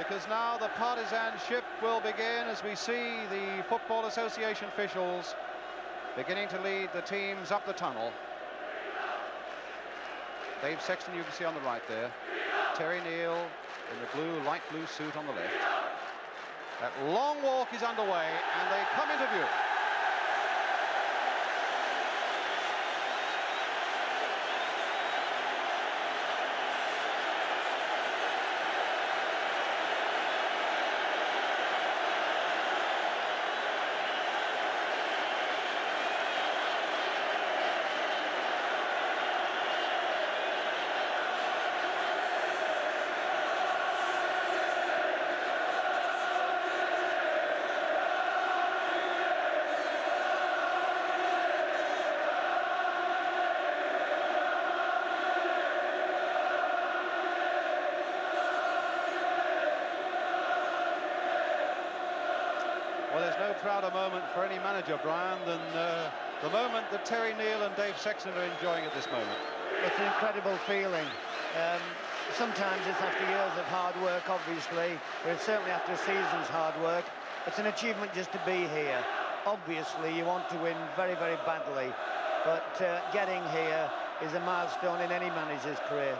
because now the partisanship will begin as we see the Football Association officials beginning to lead the teams up the tunnel. Dave Sexton, you can see on the right there. Terry Neal in the blue, light blue suit on the left. That long walk is underway, and they come into view. Well, there's no prouder moment for any manager, Brian, than the moment that Terry Neal and Dave Sexton are enjoying at this moment. It's an incredible feeling. Sometimes it's after years of hard work, obviously, but it's certainly after a season's hard work. It's an achievement just to be here. Obviously, you want to win very, very badly, but getting here is a milestone in any manager's career.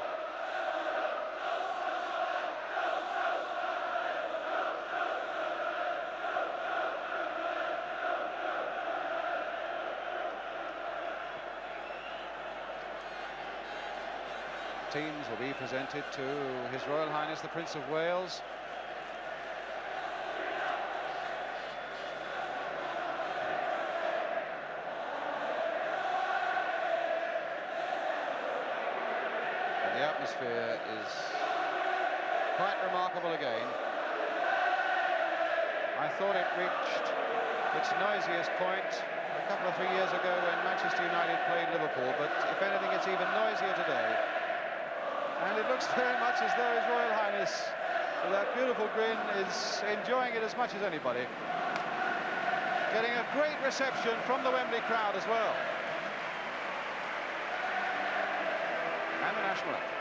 Teams will be presented to His Royal Highness the Prince of Wales. And the atmosphere is quite remarkable again. I thought it reached its noisiest point a couple of 3 years ago when Manchester United played Liverpool, but if anything, it's even noisier today. And it looks very much as though His Royal Highness, with that beautiful grin, is enjoying it as much as anybody. Getting a great reception from the Wembley crowd as well. And the national anthem.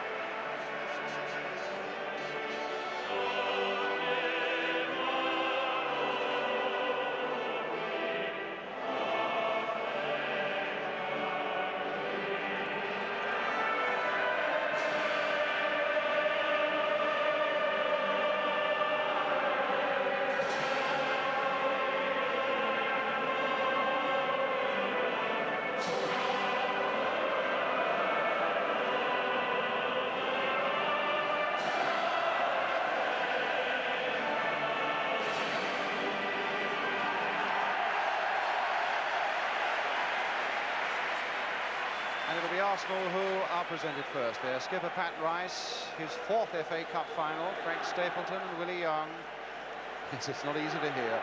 And it'll be Arsenal who are presented first. Their skipper Pat Rice, his 4th FA Cup final, Frank Stapleton and Willie Young. It's not easy to hear.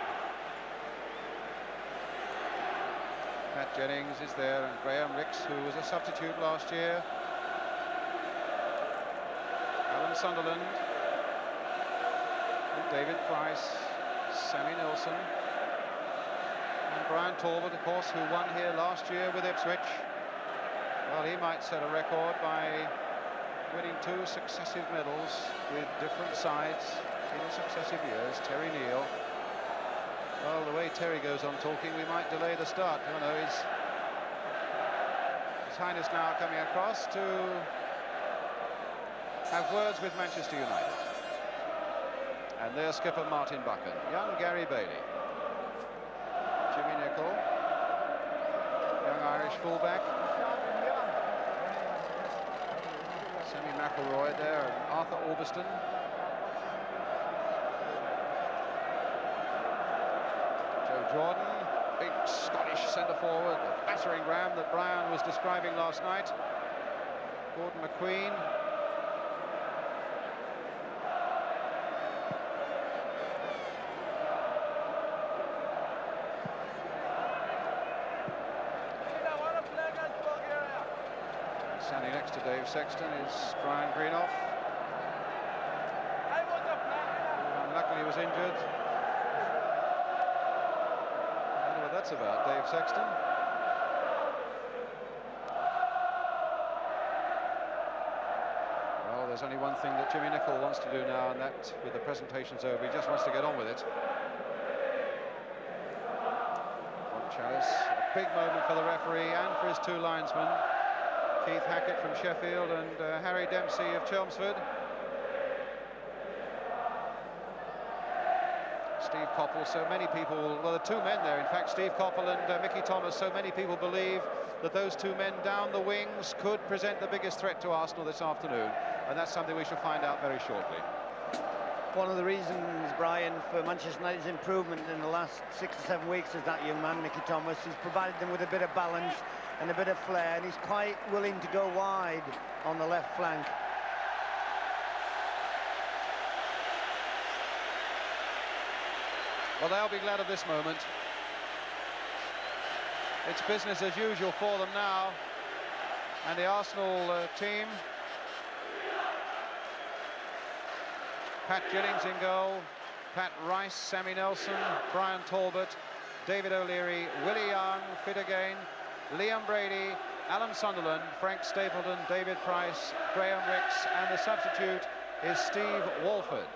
Pat Jennings is there, and Graham Ricks, who was a substitute last year. Alan Sunderland, and David Price, Sammy Nilsson, and Brian Talbot, of course, who won here last year with Ipswich. Well, he might set a record by winning 2 successive medals with different sides in successive years. Terry Neal. Well, the way Terry goes on talking, we might delay the start. Oh no, His Highness now coming across to have words with Manchester United. And their skipper Martin Buchan, young Gary Bailey, Jimmy Nicholl, young Irish fullback, Sammy McElroy there, and Arthur Orbiston. Joe Jordan, big Scottish centre forward, the battering ram that Brian was describing last night. Gordon McQueen. Standing next to Dave Sexton is Brian Greenough, who unluckily was injured. I don't know what that's about, Dave Sexton. Well, there's only one thing that Jimmy Nicholl wants to do now, and that, with the presentations over, he just wants to get on with it. Ron Challis, a big moment for the referee and for his two linesmen, Keith Hackett from Sheffield and Harry Dempsey of Chelmsford. Steve Coppell, so many people, well, the two men there, in fact, Steve Coppell and Mickey Thomas, so many people believe that those two men down the wings could present the biggest threat to Arsenal this afternoon, and that's something we shall find out very shortly. One of the reasons, Brian, for Manchester United's improvement in the last 6 or 7 weeks is that young man, Mickey Thomas. He's provided them with a bit of balance and a bit of flair, and he's quite willing to go wide on the left flank. Well, they'll be glad of this moment. It's business as usual for them now. And the Arsenal team. Pat Jennings in goal. Pat Rice, Sammy Nelson, Brian Talbot, David O'Leary, Willie Young, fit again, Liam Brady, Alan Sunderland, Frank Stapleton, David Price, Graham Rix, and the substitute is Steve Walford.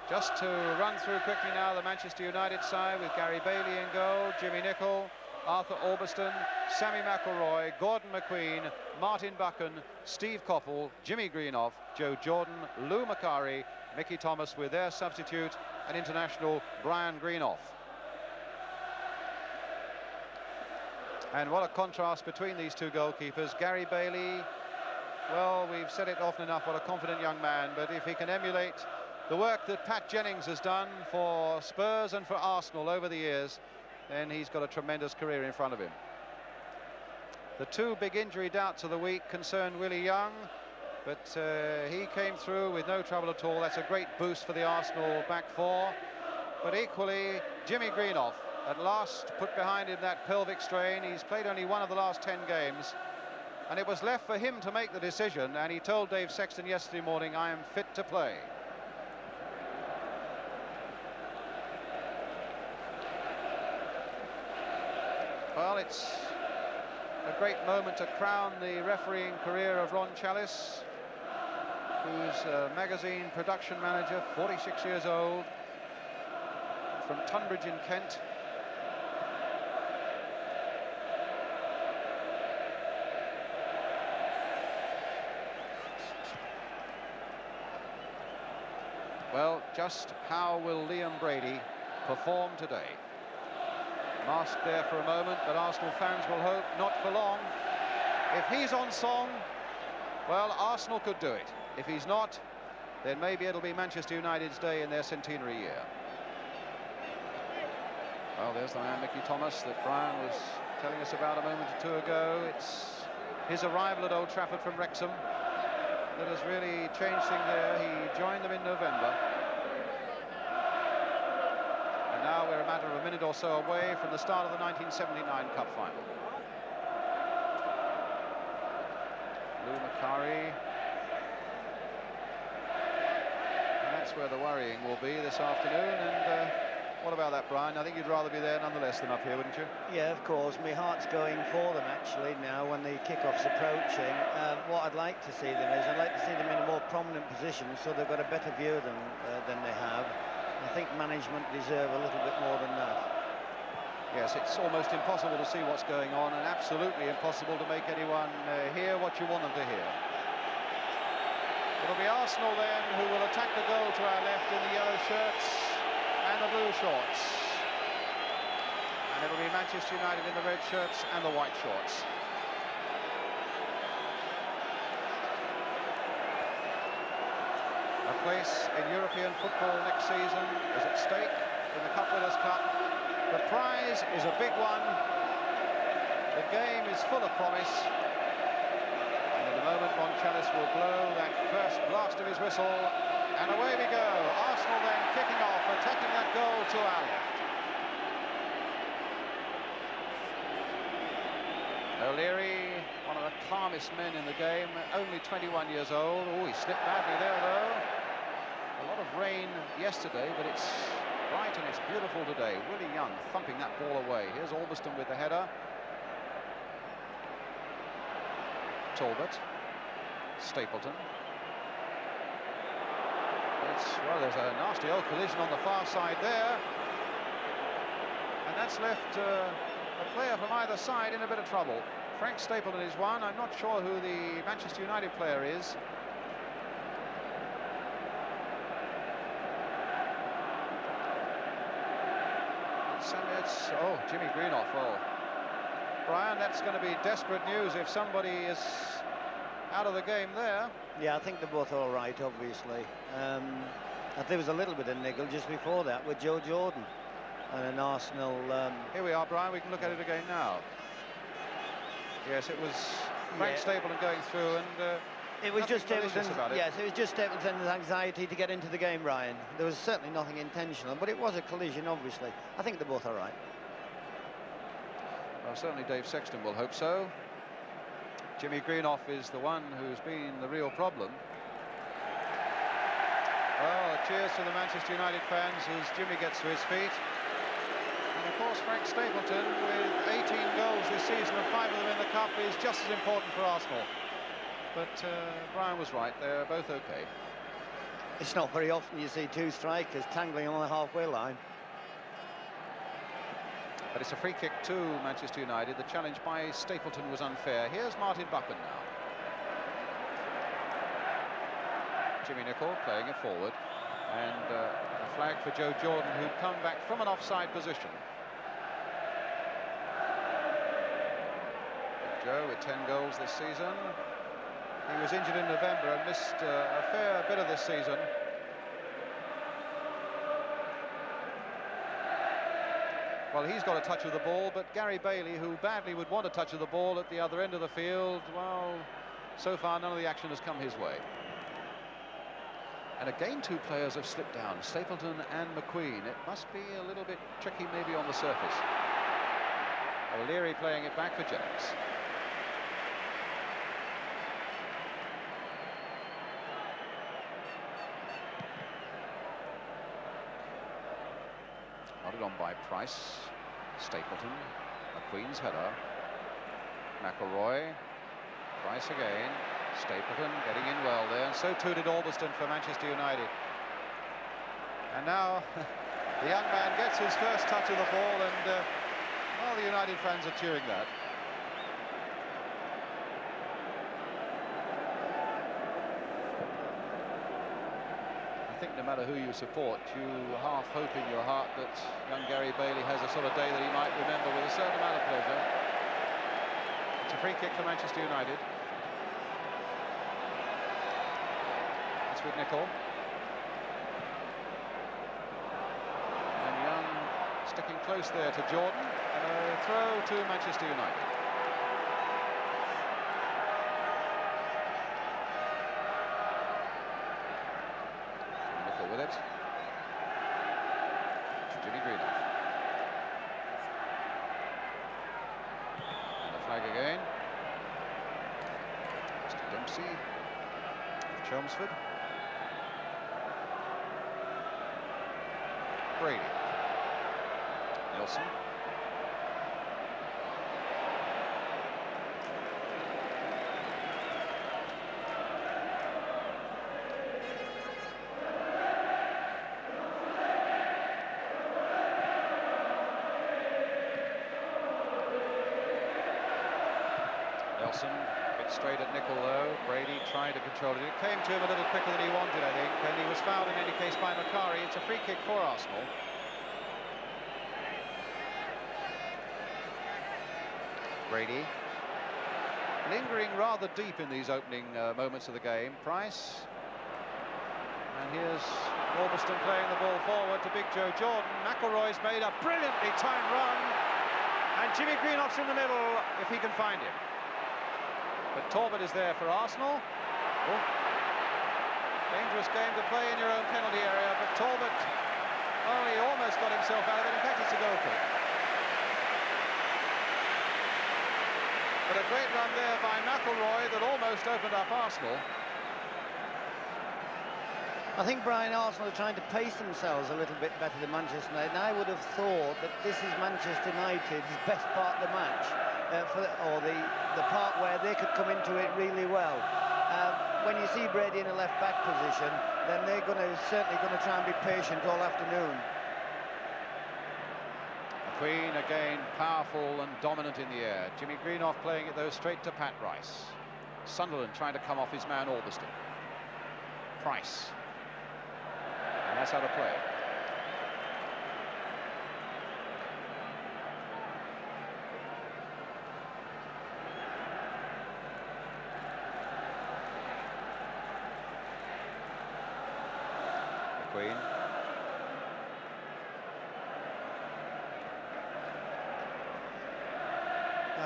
Just to run through quickly now the Manchester United side, with Gary Bailey in goal, Jimmy Nicholl, Arthur Albiston, Sammy McElroy, Gordon McQueen, Martin Buchan, Steve Coppell, Jimmy Greenoff, Joe Jordan, Lou Macari, Mickey Thomas with their substitute and international Brian Greenoff. And what a contrast between these two goalkeepers. Gary Bailey, well, we've said it often enough, what a confident young man, but if he can emulate the work that Pat Jennings has done for Spurs and for Arsenal over the years, then he's got a tremendous career in front of him. The two big injury doubts of the week concern Willie Young, but he came through with no trouble at all. That's a great boost for the Arsenal back four. But equally, Jimmy Greenoff, at last put behind him that pelvic strain. He's played only one of the last 10 games, and it was left for him to make the decision, and he told Dave Sexton yesterday morning, "I am fit to play." Well, it's a great moment to crown the refereeing career of Ron Challis, who's a magazine production manager, 46 years old, from Tunbridge in Kent. Well, just how will Liam Brady perform today? Masked there for a moment, but Arsenal fans will hope not for long. If he's on song, well, Arsenal could do it. If he's not, then maybe it'll be Manchester United's day in their centenary year. Well, there's the man, Mickey Thomas, that Brian was telling us about a moment or two ago. It's his arrival at Old Trafford from Wrexham that has really changed things there. He joined them in November. Now we're a matter of a minute or so away from the start of the 1979 Cup final. Lou Macari. And that's where the worrying will be this afternoon. And what about that, Brian? I think you'd rather be there nonetheless than up here, wouldn't you? Yeah, of course. My heart's going for them, actually, now when the kick-off's approaching. What I'd like to see them is, I'd like to see them in a more prominent position so they've got a better view of them than they have. I think management deserve a little bit more than that. Yes, it's almost impossible to see what's going on, and absolutely impossible to make anyone hear what you want them to hear. It'll be Arsenal then who will attack the goal to our left in the yellow shirts and the blue shorts. And it'll be Manchester United in the red shirts and the white shorts. A place in European football next season is at stake in the Cup Winners' Cup. The prize is a big one. The game is full of promise. And in a moment, Ron Challis will blow that first blast of his whistle. And away we go. Arsenal then kicking off, attacking that goal to our left. O'Leary, one of the calmest men in the game, only 21 years old. Oh, he slipped badly there, though. A lot of rain yesterday, but it's bright and it's beautiful today. Willie Young thumping that ball away. Here's Albiston with the header. Talbot. Stapleton. Well, there's a nasty old collision on the far side there. And that's left a player from either side in a bit of trouble. Frank Stapleton is one. I'm not sure who the Manchester United player is. Oh, Jimmy Greenough. Well, Brian, that's going to be desperate news if somebody is out of the game there. Yeah, I think they're both all right, obviously. There was a little bit of niggle just before that with Joe Jordan and an Arsenal... Here we are, Brian. We can look at it again now. Yes, it was Frank Stapleton going through, and it was just Stapleton's, yes, it was just Stapleton's anxiety to get into the game, Ryan. There was certainly nothing intentional, but it was a collision, obviously. I think they're both all right. Well, certainly Dave Sexton will hope so. Jimmy Greenough is the one who's been the real problem. Well, cheers to the Manchester United fans as Jimmy gets to his feet. And of course, Frank Stapleton, with 18 goals this season and 5 of them in the Cup, is just as important for Arsenal. But Brian was right, they're both okay. It's not very often you see two strikers tangling on the halfway line. But it's a free kick to Manchester United. The challenge by Stapleton was unfair. Here's Martin Buchan now. Jimmy Nicholl playing it forward. And a flag for Joe Jordan, who'd come back from an offside position. Joe with 10 goals this season. He was injured in November and missed a fair bit of this season. Well, he's got a touch of the ball, but Gary Bailey, who badly would want a touch of the ball at the other end of the field, well, so far none of the action has come his way. And again, two players have slipped down, Stapleton and McQueen. It must be a little bit tricky maybe on the surface. O'Leary playing it back for Jennings. Nodded on by Price. Stapleton, McQueen's header. McElroy, Price again. Stapleton getting in well there, and so too did Albiston for Manchester United. And now the young man gets his first touch of the ball, and well, the United fans are cheering that. I think no matter who you support, you half hope in your heart that young Gary Bailey has a sort of day that he might remember with a certain amount of pleasure. It's a free kick for Manchester United. It's with Nicholl. And Young sticking close there to Jordan. And a throw to Manchester United. With it to Jimmy Greenough, and the flag again. Mr. Dempsey of Chelmsford. Brady, Nelson, Nelson, a bit straight at Nicholl though. Brady trying to control it. It came to him a little quicker than he wanted, I think, and he was fouled in any case by Macari. It's a free kick for Arsenal. Brady lingering rather deep in these opening moments of the game. Price, and here's Albiston playing the ball forward to Big Joe Jordan. McElroy's made a brilliantly timed run, and Jimmy Greenoff's in the middle if he can find him. But Talbot is there for Arsenal. Oh. Dangerous game to play in your own penalty area, but Talbot, oh, he almost got himself out of it. In fact, it's a goal kick. But a great run there by McElroy that almost opened up Arsenal. I think Brian, Arsenal are trying to pace themselves a little bit better than Manchester United, and I would have thought that this is Manchester United's best part of the match, or the part where they could come into it really well. when you see Brady in a left-back position, then they're certainly going to try and be patient all afternoon. McQueen again powerful and dominant in the air. Jimmy Greenough playing it though straight to Pat Rice. Sunderland trying to come off his man Albiston. Price. And that's how to play. McQueen.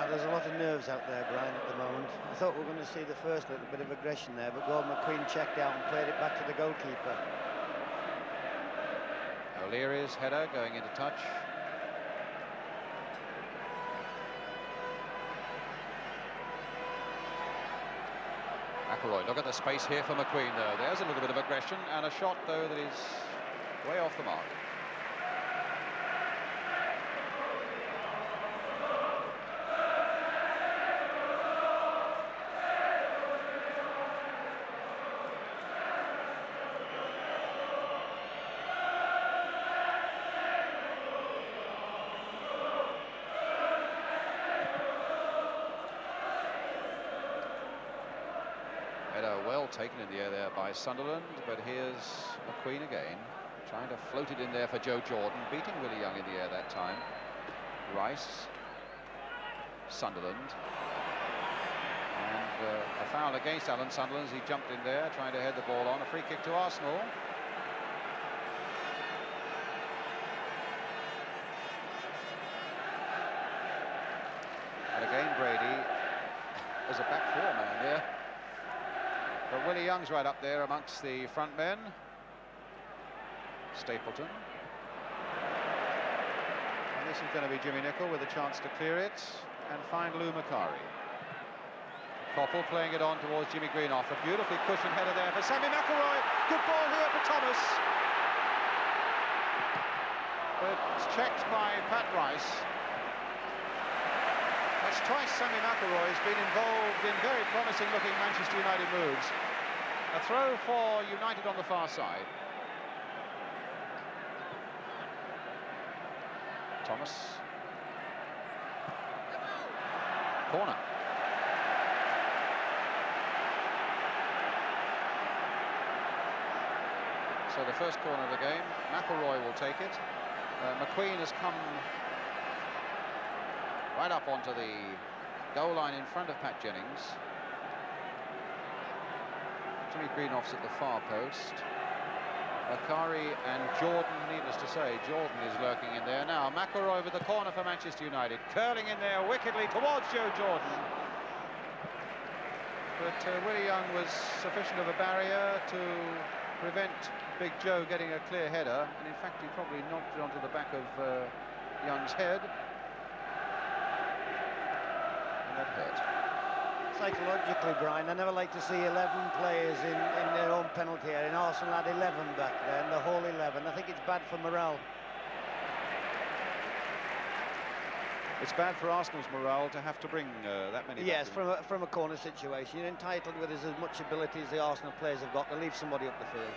There's a lot of nerves out there, Brian, at the moment. I thought we were going to see the first little bit of aggression there, but Gordon McQueen checked out and played it back to the goalkeeper. O'Leary's header going into touch. McElroy, look at the space here for McQueen, though. There's a little bit of aggression, and a shot, though, that is way off the mark. Well taken in the air there by Sunderland, but here's McQueen again, trying to float it in there for Joe Jordan, beating Willie Young in the air that time. Rice, Sunderland, and a foul against Alan Sunderland as he jumped in there, trying to head the ball on. A free kick to Arsenal. And again Brady as a back four man there. But Willie Young's right up there amongst the front men. Stapleton. And this is going to be Jimmy Nicholl with a chance to clear it and find Lou Macari. Coppell playing it on towards Jimmy Greenough. A beautifully cushioned header there for Sammy McElroy. Good ball here for Thomas. But it's checked by Pat Rice. That's twice Sammy McElroy has been involved in very promising-looking Manchester United moves. A throw for United on the far side. Thomas. Corner. So the first corner of the game, McElroy will take it. McQueen has come right up onto the goal line in front of Pat Jennings. Jimmy Greenoff's at the far post. Macari and Jordan, needless to say, Jordan is lurking in there. Now McElroy with the corner for Manchester United, curling in there wickedly towards Joe Jordan. But Willie Young was sufficient of a barrier to prevent Big Joe getting a clear header, and in fact he probably knocked it onto the back of Young's head. That hurt. Psychologically, Brian, I never like to see 11 players in their own penalty area. And Arsenal had 11 back then, the whole 11. I think it's bad for morale. It's bad for Arsenal's morale to have to bring that many. Yes, from a corner situation. You're entitled with as much ability as the Arsenal players have got to leave somebody up the field.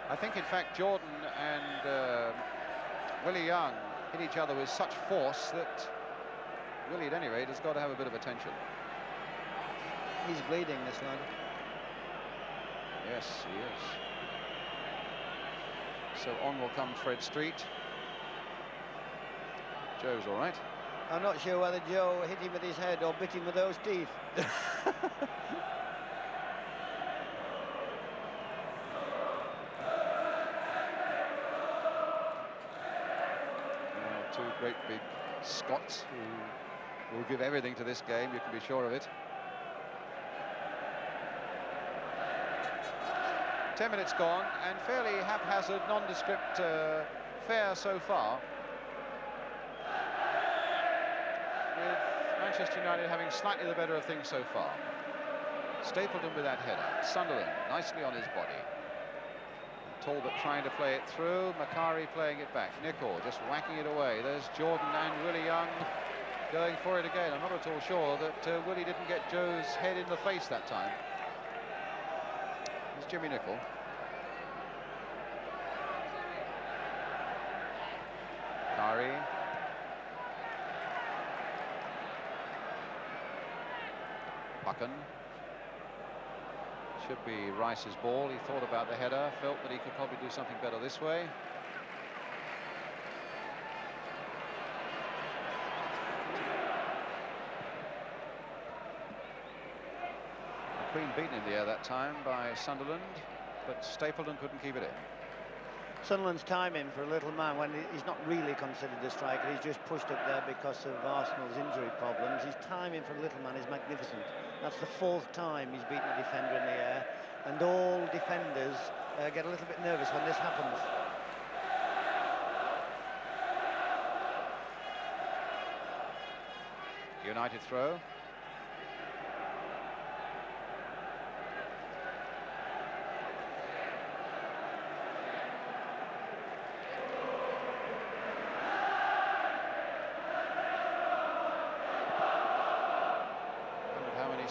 I think, in fact, Jordan and Willie Young hit each other with such force that Willie, at any rate, has got to have a bit of attention. He's bleeding, this lad. Yes, he is. So on will come Fred Street. Joe's all right. I'm not sure whether Joe hit him with his head or bit him with those teeth. Two great big Scots who will give everything to this game, you can be sure of it. 10 minutes gone, and fairly haphazard, nondescript fare so far. With Manchester United having slightly the better of things so far. Stapleton with that header. Sunderland nicely on his body. Talbot trying to play it through. Macari playing it back. Nicholl just whacking it away. There's Jordan and Willie Young going for it again. I'm not at all sure that Willie didn't get Joe's head in the face that time. is Jimmy Nicholl. Kari. Buchan. Should be Rice's ball. He thought about the header, felt that he could probably do something better this way. The Queen beaten in the air that time by Sunderland, but Stapleton couldn't keep it in. Sunderland's timing for a little man when he's not really considered a striker, he's just pushed up there because of Arsenal's injury problems. His timing for a little man is magnificent. That's the 4th time he's beaten a defender in the air, and all defenders get a little bit nervous when this happens. United throw.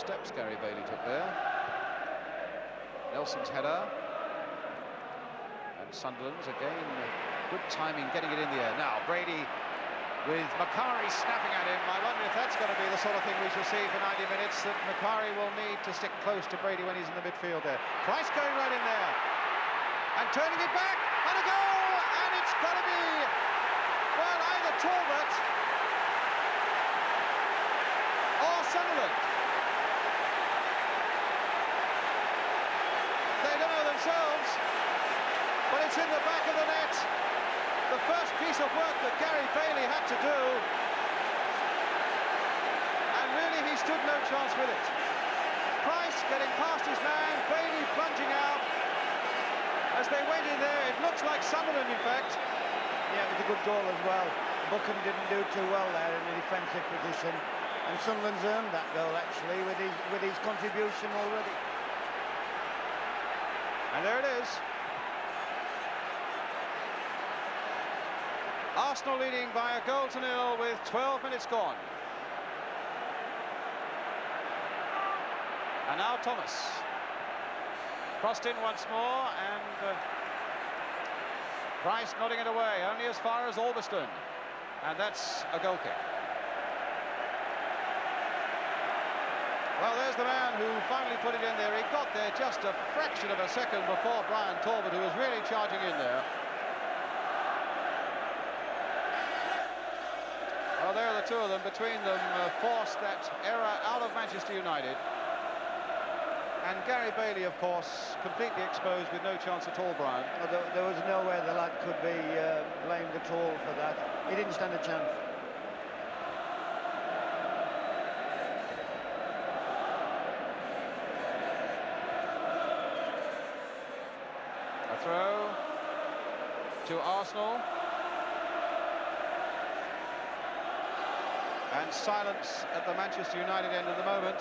Steps Gary Bailey took there. Nelson's header. And Sunderland's again, good timing getting it in the air. Now Brady with Macari snapping at him. I wonder if that's going to be the sort of thing we shall see for 90 minutes, that Macari will need to stick close to Brady when he's in the midfield there. Price going right in there. And turning it back. And a goal! And it's got to be, well, either Talbot or Sunderland. But it's in the back of the net. The first piece of work that Gary Bailey had to do, and really he stood no chance with it. Price getting past his man, Bailey plunging out. As they went in there, it looks like Sunderland, in fact. Yeah, it was a good goal as well. Buchan didn't do too well there in the defensive position, and Sunderland's earned that goal actually with his contribution already. And there it is. Arsenal leading by a goal to nil with 12 minutes gone. And now Thomas. Crossed in once more, and Price nodding it away, only as far as Albiston. And that's a goal kick. Well, there's the man who finally put it in there. He got there just a fraction of a second before Brian Talbot, who was really charging in there. Well, there are the two of them. Between them, forced that error out of Manchester United. And Gary Bailey, of course, completely exposed with no chance at all, Brian. Well, there was nowhere the lad could be blamed at all for that. He didn't stand a chance. Throw to Arsenal, and silence at the Manchester United end at the moment.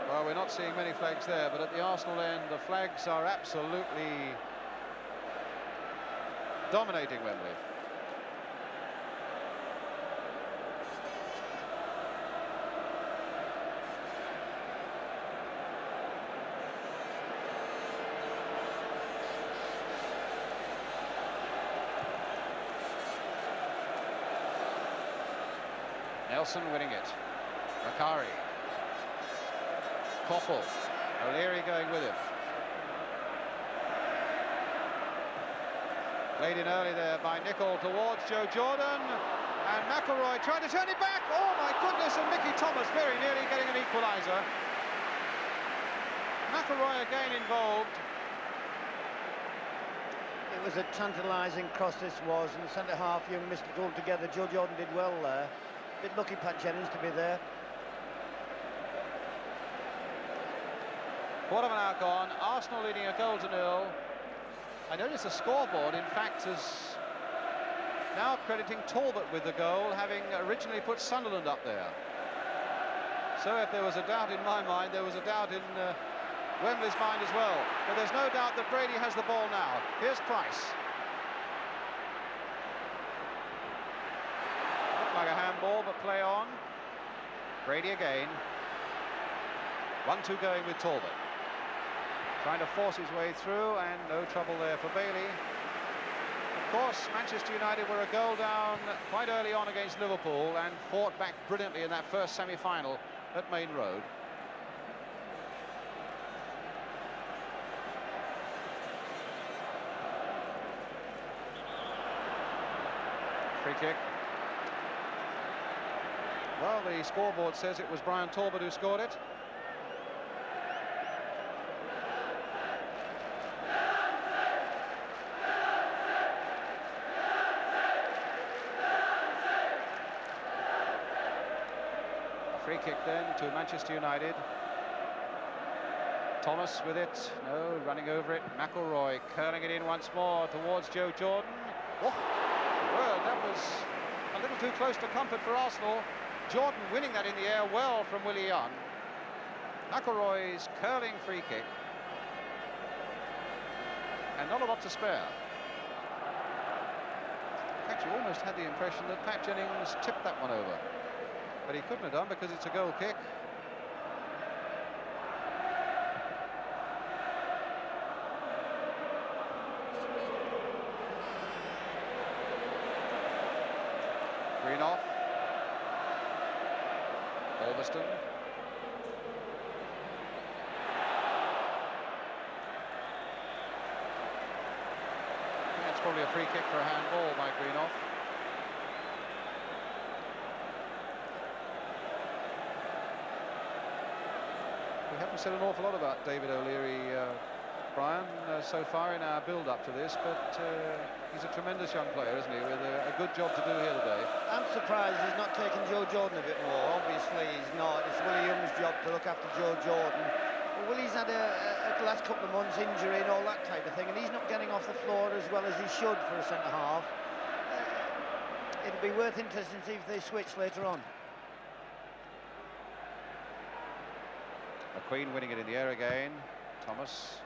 Well, we're not seeing many flags there, but at the Arsenal end the flags are absolutely dominating Wembley. Nelson winning it. Macari. Koppel. O'Leary going with him. Played in early there by Nicholl towards Joe Jordan, and McElroy tried to turn it back. Oh my goodness, and Mickey Thomas very nearly getting an equaliser. McElroy again involved. It was a tantalising cross this was, and the centre half Young missed it altogether. Joe Jordan did well there. Bit lucky Pat Jennings to be there. Quarter of an hour gone, Arsenal leading a goal to nil. I notice the scoreboard, in fact, is now crediting Talbot with the goal, having originally put Sunderland up there. So if there was a doubt in my mind, there was a doubt in Wembley's mind as well. But there's no doubt that Brady has the ball now. Here's Price. Looked like a handball, but play on. Brady again. 1-2 going with Talbot. Trying to force his way through, and no trouble there for Bailey. Of course, Manchester United were a goal down quite early on against Liverpool and fought back brilliantly in that first semi-final at Main Road. Free kick. Well, the scoreboard says it was Brian Talbot who scored it. Free kick then to Manchester United. Thomas with it. No, running over it. McIlroy curling it in once more towards Joe Jordan. Oh, well, that was a little too close to comfort for Arsenal. Jordan winning that in the air well from Willie Young. McIlroy's curling free kick. And not a lot to spare. In fact, you almost had the impression that Pat Jennings tipped that one over. But he couldn't have done because it's a goal kick. Greenoff. Ulverston. That's probably a free kick for a handball by Greenoff. We haven't said an awful lot about David O'Leary, Brian, so far in our build-up to this, but he's a tremendous young player, isn't he, with a good job to do here today. I'm surprised he's not taken Joe Jordan a bit more. Obviously he's not. It's Willie Young's job to look after Joe Jordan. But Willie's had a last couple of months injury and all that type of thing, and he's not getting off the floor as well as he should for a centre-half. It'll be worth interesting to see if they switch later on. McQueen winning it in the air again. Thomas.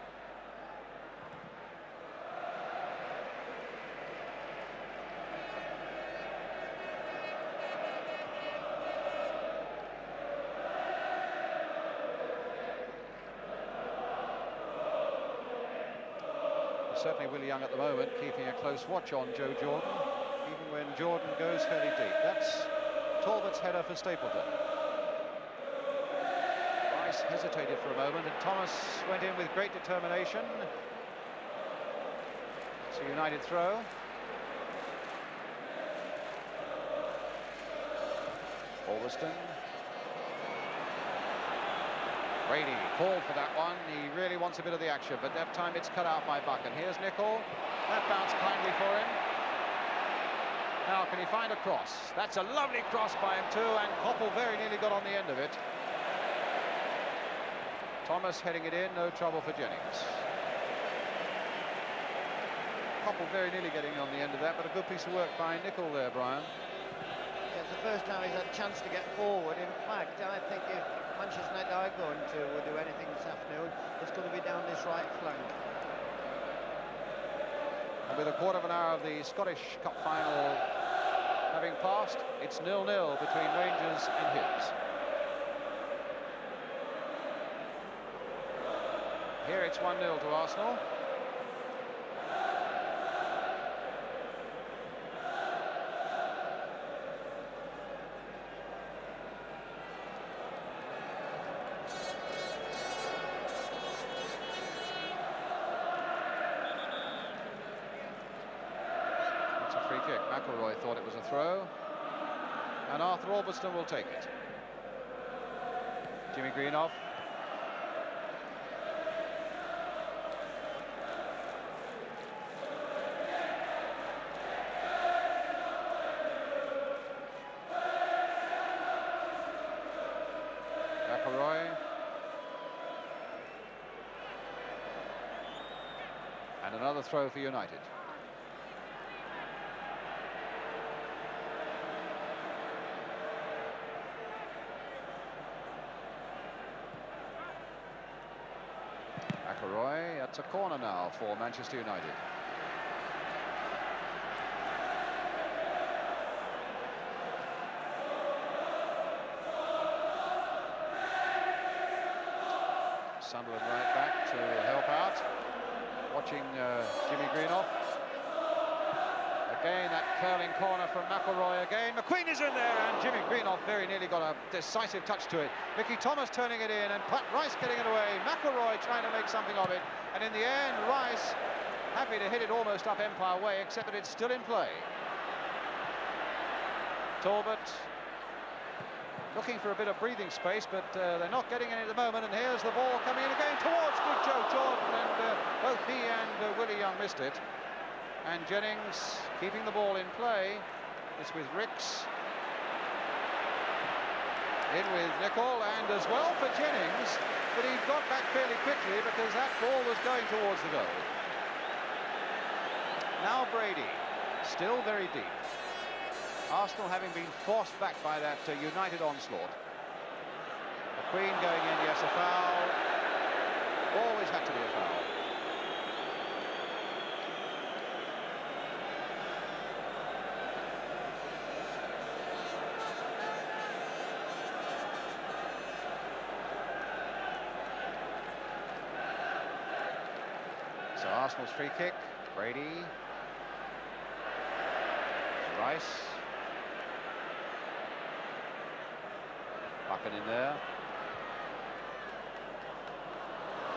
Certainly Willie Young at the moment keeping a close watch on Joe Jordan, even when Jordan goes fairly deep. That's Talbot's header for Stapleton. Rice hesitated for a moment and Thomas went in with great determination. It's a United throw. Ulverston. Brady called for that one. He really wants a bit of the action, but that time it's cut out by Buck. And here's Nicol. That bounced kindly for him. Now, can he find a cross? That's a lovely cross by him too, and Koppel very nearly got on the end of it. Thomas heading it in, no trouble for Jennings. Koppel very nearly getting on the end of that, but a good piece of work by Nicol there, Brian. Yeah, it's the first time he's had a chance to get forward. In fact, I think if Manchester United are going to do anything this afternoon, it's going to be down this right flank. And with a quarter of an hour of the Scottish Cup final having passed, it's 0-0 between Rangers and Hibs. Here it's 1-0 to Arsenal. McIlroy thought it was a throw, and Arthur Ulverston will take it. Jimmy Greenoff. McIlroy. And another throw for United. McElroy. It's a corner now for Manchester United. Sunderland right back to help out. Watching Jimmy Greenough. Again, that curling corner from McElroy again. McQueen is in there, and Jimmy Greenough very nearly got a decisive touch to it. Mickey Thomas turning it in, and Pat Rice getting it away. McElroy trying to make something of it, and in the end, Rice happy to hit it almost up Empire Way, except that it's still in play. Talbot looking for a bit of breathing space, but they're not getting any at the moment, and here's the ball coming in again towards Big Joe Jordan, and both he and Willie Young missed it. And Jennings keeping the ball in play. It's with Ricks. In with Nicol, and as well for Jennings, but he got back fairly quickly because that ball was going towards the goal. Now Brady, still very deep. Arsenal having been forced back by that United onslaught. McQueen going in, yes, a foul. Always had to be a foul. So Arsenal's free kick, Brady, Rice, Buchan in there.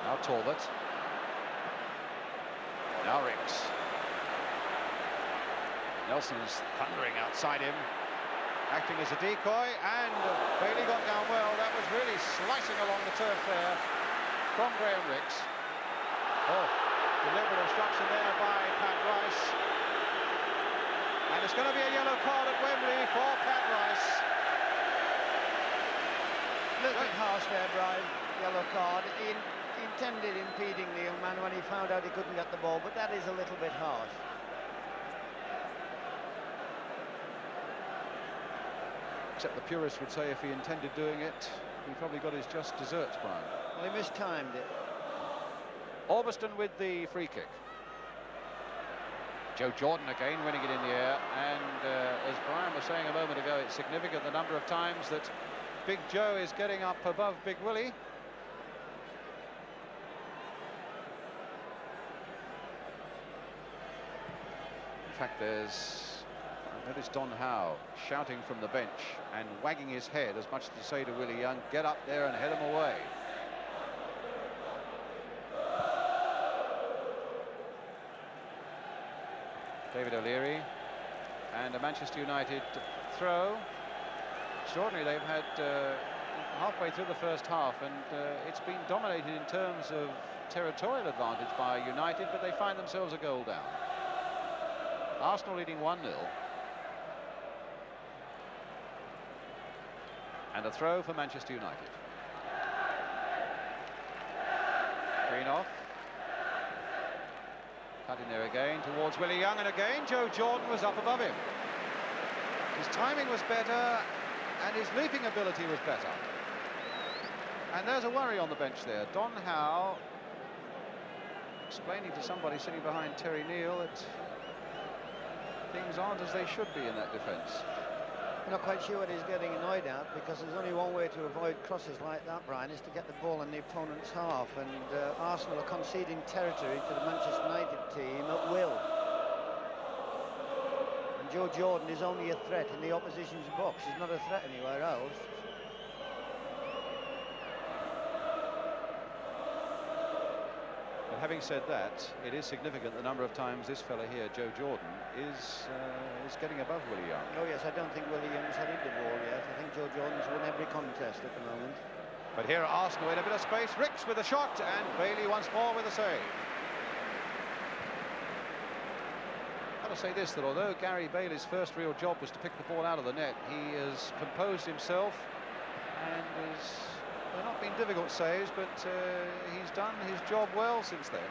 Now Talbot. Now Ricks. Nelson's thundering outside him, acting as a decoy, and Bailey got down well. That was really slicing along the turf there from Graham Ricks. Oh. Deliberate obstruction there by Pat Rice. And it's going to be a yellow card at Wembley for Pat Rice. A little bit harsh there, Brian. Yellow card. He intended impeding the young man when he found out he couldn't get the ball, but that is a little bit harsh. Except the purists would say if he intended doing it, he probably got his just desserts, Brian. Well, he mistimed it. Orbiston with the free kick. Joe Jordan again winning it in the air, and as Brian was saying a moment ago, it's significant the number of times that Big Joe is getting up above Big Willie. In fact, I noticed Don Howe shouting from the bench and wagging his head as much as to say to Willie Young, get up there and head him away. David O'Leary, and a Manchester United throw. Extraordinary, they've had halfway through the first half, and it's been dominated in terms of territorial advantage by United, but they find themselves a goal down. Arsenal leading 1-0. And a throw for Manchester United. Greenough. Cut in there again towards Willie Young, and again Joe Jordan was up above him. His timing was better and his leaping ability was better. And there's a worry on the bench there. Don Howe explaining to somebody sitting behind Terry Neal that things aren't as they should be in that defence. I'm not quite sure what he's getting annoyed at, because there's only one way to avoid crosses like that, Brian, is to get the ball in the opponent's half, and Arsenal are conceding territory to the Manchester United team at will. And Joe Jordan is only a threat in the opposition's box. He's not a threat anywhere else. But having said that, it is significant the number of times this fella here, Joe Jordan, is getting above Willie Young. Oh yes, I don't think Willie Young's headed the ball yet. I think Joe Jordan's won every contest at the moment. But here are Arsenal in a bit of space. Ricks with a shot, and Bailey once more with a save. I've got to say this, that although Gary Bailey's first real job was to pick the ball out of the net, he has composed himself and they've not been difficult saves, but he's done his job well since then.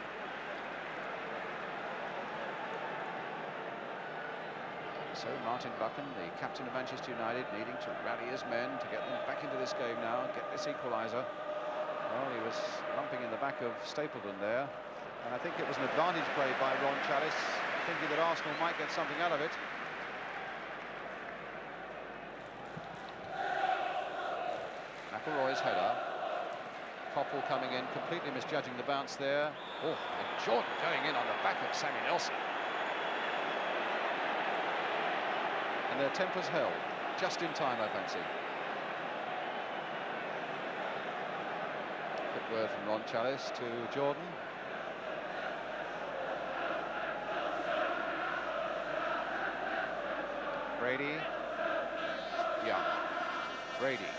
So Martin Buchan, the captain of Manchester United, needing to rally his men to get them back into this game now, get this equaliser. Well, he was lumping in the back of Stapleton there, and I think it was an advantage play by Ron Challis, thinking that Arsenal might get something out of it. McElroy's header. Coppell coming in, completely misjudging the bounce there. Oh, and Jordan going in on the back of Sammy Nelson. And their tempers held, just in time, I fancy. Quick word from Ron Challis to Jordan. Brady. Young. Brady.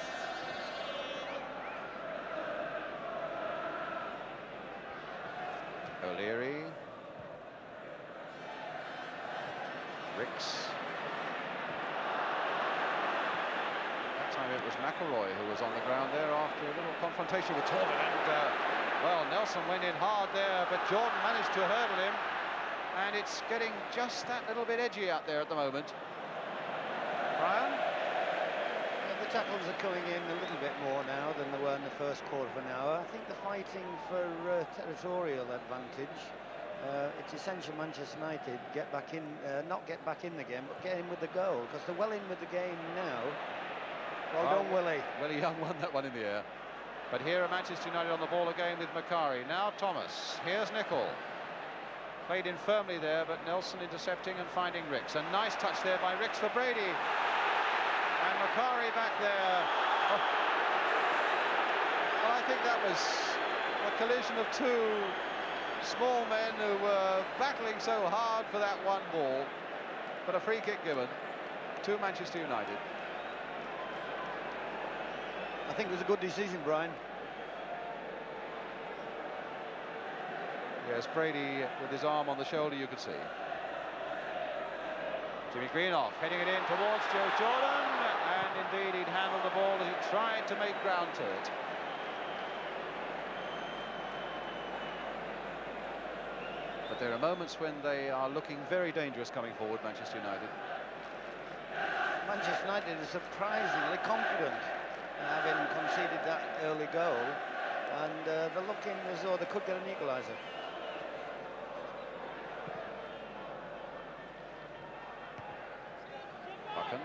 O'Leary. Ricks. That time it was McElroy who was on the ground there after a little confrontation with Talbot, and well, Nelson went in hard there, but Jordan managed to hurdle him, and it's getting just that little bit edgy out there at the moment. Brian? The tackles are coming in a little bit more now than they were in the first quarter of an hour. I think they're fighting for territorial advantage. It's essential Manchester United get back in, not get back in the game, but get in with the goal, because they're well in with the game now. Well done, Willie. Willie Young won that one in the air. But here are Manchester United on the ball again with Macari. Now Thomas. Here's Nicol. Played in firmly there, but Nelson intercepting and finding Ricks. A nice touch there by Ricks for Brady. And Macari back there. Oh. Well, I think that was a collision of two small men who were battling so hard for that one ball. But a free kick given to Manchester United. I think it was a good decision, Brian. Yes, Brady with his arm on the shoulder, you could see. Jimmy Greenoff heading it in towards Joe Jordan, and indeed he'd handled the ball as he tried to make ground to it. But there are moments when they are looking very dangerous coming forward, Manchester United. Manchester United is surprisingly confident, having conceded that early goal, and they're looking as though they could get an equaliser. Buchan.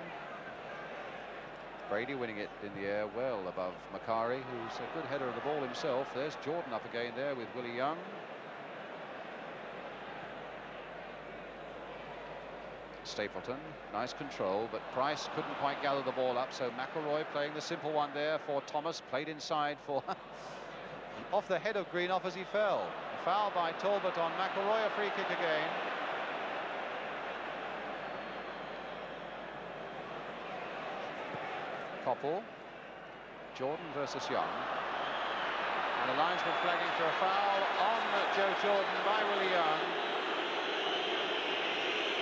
Brady winning it in the air well above Macari, who's a good header of the ball himself. There's Jordan up again there with Willie Young. Stapleton, nice control, but Price couldn't quite gather the ball up, so McElroy playing the simple one there for Thomas, played inside for off the head of Greenoff as he fell. A foul by Talbot on McElroy, a free kick again. Coppell, Jordan versus Young, and the linesman flagging for a foul on Joe Jordan by Willie Young,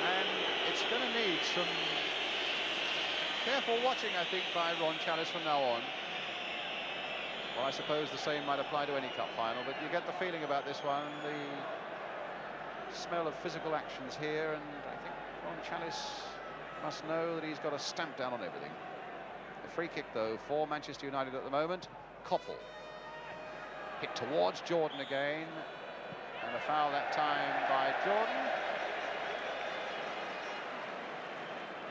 and it's going to need some careful watching, I think, by Ron Challis from now on. Well, I suppose the same might apply to any cup final, but you get the feeling about this one, the smell of physical actions here, and I think Ron Challis must know that he's got a stamp down on everything. A free kick, though, for Manchester United at the moment. Coppell hit towards Jordan again, and a foul that time by Jordan.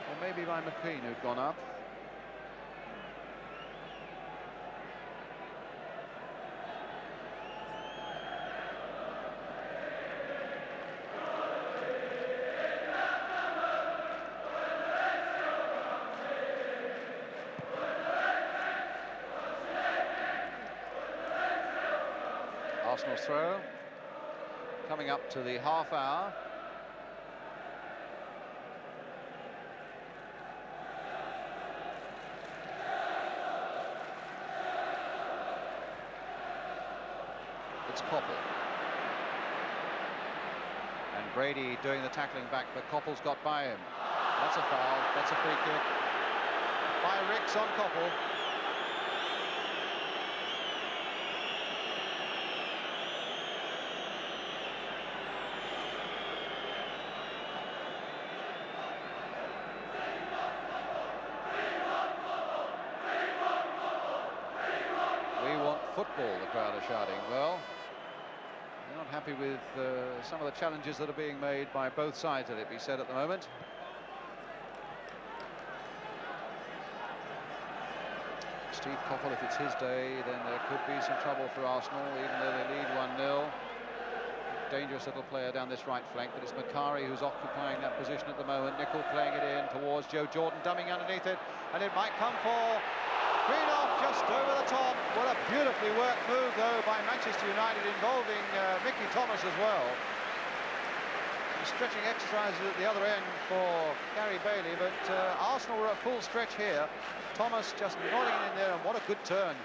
Or maybe by McQueen, who'd gone up. Arsenal's throw, coming up to the half hour. It's Coppell. And Brady doing the tackling back, but Coppell's got by him. That's a foul, that's a free kick by Ricks on Coppell. football, the crowd are shouting. Well, they're not happy with some of the challenges that are being made by both sides, let it be said, at the moment. Steve Coppell, if it's his day, then there could be some trouble for Arsenal, even though they lead 1-0. Dangerous little player down this right flank, but it's Macari who's occupying that position at the moment. Nicol playing it in towards Joe Jordan, dumbing underneath it, and it might come for Greenhoff just over the top. What a beautifully worked move, though, by Manchester United, involving Mickey Thomas as well. Stretching exercises at the other end for Gary Bailey, but Arsenal were at full stretch here. Thomas just nodding it in there, and what a good turn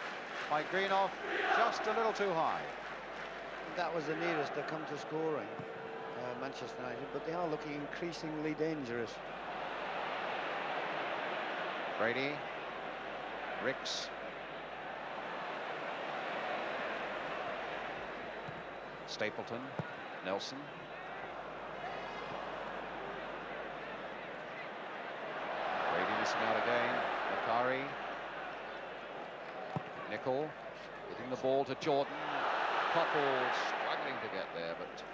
by Greenhoff, just a little too high. That was the nearest they come to scoring, Manchester United, but they are looking increasingly dangerous. Brady, Ricks, Stapleton, Nelson. Brady missing out again. Macari, Nicol hitting the ball to Jordan. Coppell struggling to get there, but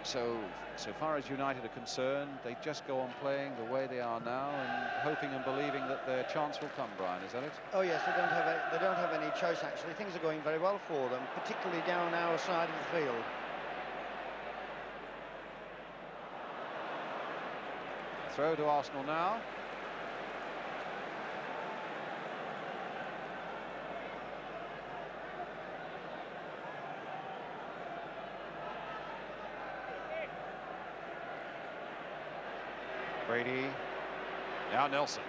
so far as United are concerned, they just go on playing the way they are now and hoping and believing that their chance will come. Brian, is that it? Oh yes, they don't have any choice actually. Things are going very well for them, particularly down our side of the field. Throw to Arsenal now. Brady, now Nelson.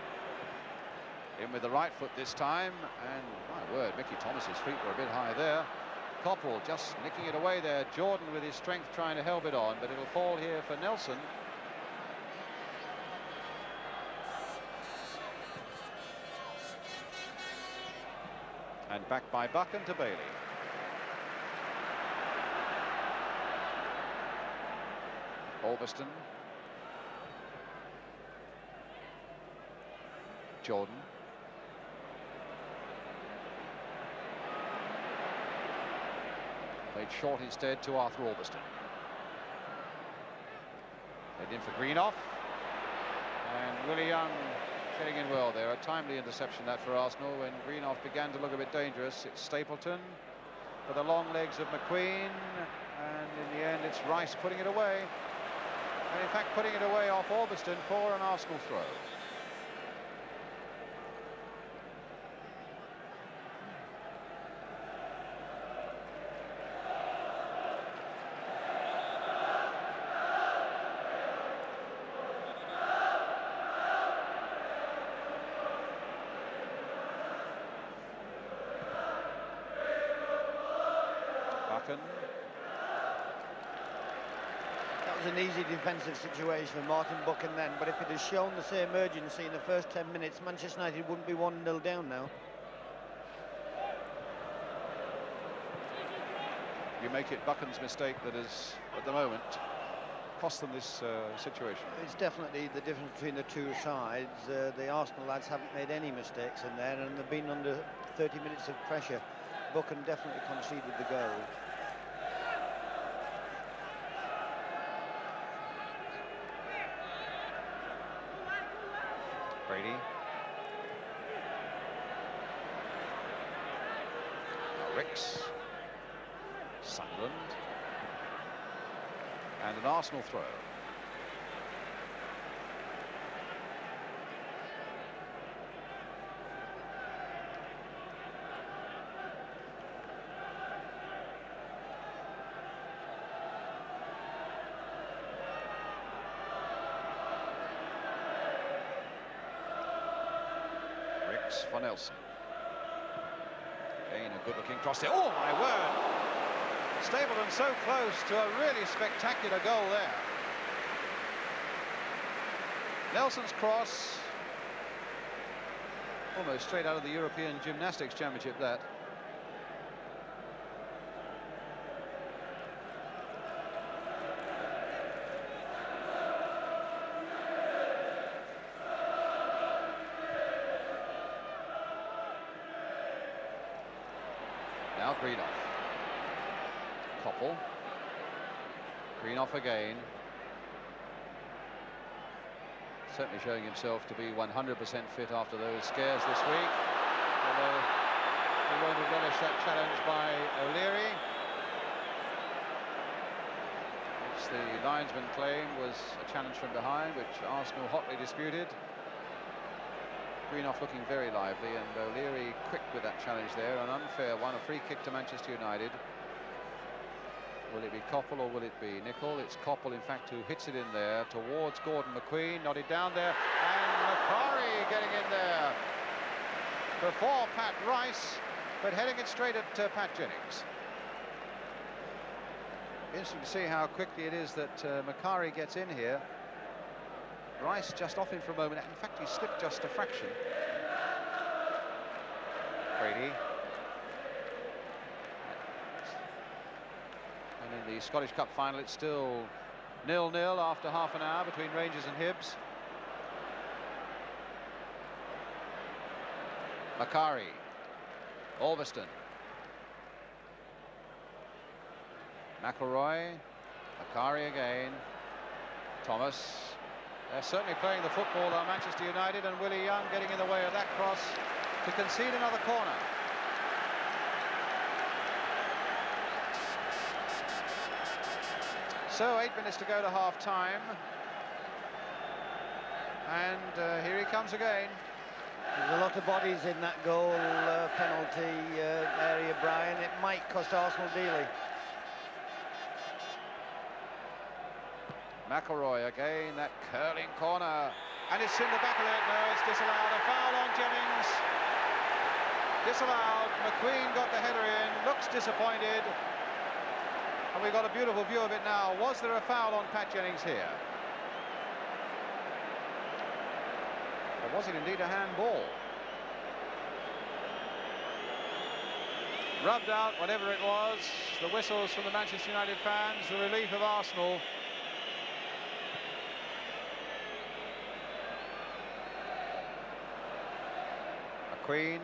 In with the right foot this time, and my word, Mickey Thomas's feet were a bit high there. Coppell just nicking it away there. Jordan with his strength trying to help it on, but it'll fall here for Nelson. And back by Buchan to Bailey. Albiston. Jordan. Played short instead to Arthur Albiston. Played in for Greenhoff. And Willie Young getting in well there. A timely interception that for Arsenal when Greenhoff began to look a bit dangerous. It's Stapleton for the long legs of McQueen. And in the end, it's Rice putting it away. And in fact, putting it away off Albiston for an Arsenal throw. That was an easy defensive situation for Martin Buchan then, but if it had shown the same urgency in the first 10 minutes, Manchester United wouldn't be 1-0 down now. You make it Buchan's mistake that is, at the moment, cost them this situation. It's definitely the difference between the two sides. The Arsenal lads haven't made any mistakes in there, and they've been under 30 minutes of pressure. Buchan definitely conceded the goal. Brady. Now Ricks. Sunderland. And an Arsenal throw. For Nelson. Again, a good-looking cross there. Oh, my word! Stapleton so close to a really spectacular goal there. Nelson's cross. Almost straight out of the European Gymnastics Championship, that. Now Greenough. Koppel. Greenough again. Certainly showing himself to be 100% fit after those scares this week. Although he won't have relished that challenge by O'Leary, which the linesman claimed was a challenge from behind, which Arsenal hotly disputed. Greenough looking very lively, and O'Leary quick with that challenge there. An unfair one, a free kick to Manchester United. Will it be Koppel or will it be Nicol? It's Koppel, in fact, who hits it in there towards Gordon McQueen. Nodded down there, and Macari getting in there before Pat Rice, but heading it straight at Pat Jennings. Interesting to see how quickly it is that Macari gets in here. Rice just off him for a moment. In fact, he slipped just a fraction. Brady. And in the Scottish Cup final, it's still 0-0 after half an hour between Rangers and Hibs. Macari. Ulverston. McElroy. Macari again. Thomas. They're certainly playing the football, though, Manchester United, and Willie Young getting in the way of that cross to concede another corner. So 8 minutes to go to half-time. And here he comes again. There's a lot of bodies in that goal penalty area, Brian. It might cost Arsenal dearly. McElroy again, that curling corner. And it's in the back of it. No, it's disallowed. A foul on Jennings. Disallowed. McQueen got the header in. Looks disappointed. And we've got a beautiful view of it now. Was there a foul on Pat Jennings here? Or was it indeed a handball? Rubbed out, whatever it was. The whistles from the Manchester United fans, the relief of Arsenal. McQueen.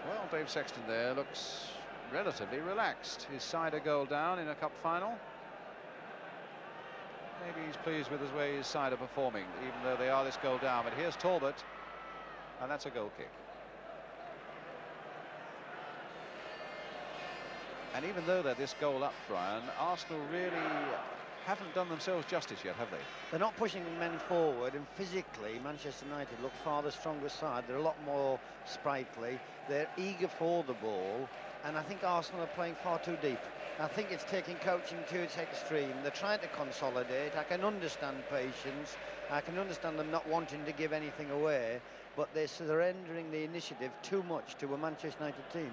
Well, Dave Sexton there looks relatively relaxed. His side a goal down in a cup final. Maybe he's pleased with the way his side are performing, even though they are this goal down. But here's Talbot, and that's a goal kick. And even though they're this goal up, Brian, Arsenal really haven't done themselves justice yet, have they? They're not pushing men forward, and physically Manchester United look far the stronger side. They're a lot more sprightly. They're eager for the ball, and I think Arsenal are playing far too deep. I think it's taking coaching to its extreme. They're trying to consolidate. I can understand patience. I can understand them not wanting to give anything away, but they're surrendering the initiative too much to a Manchester United team.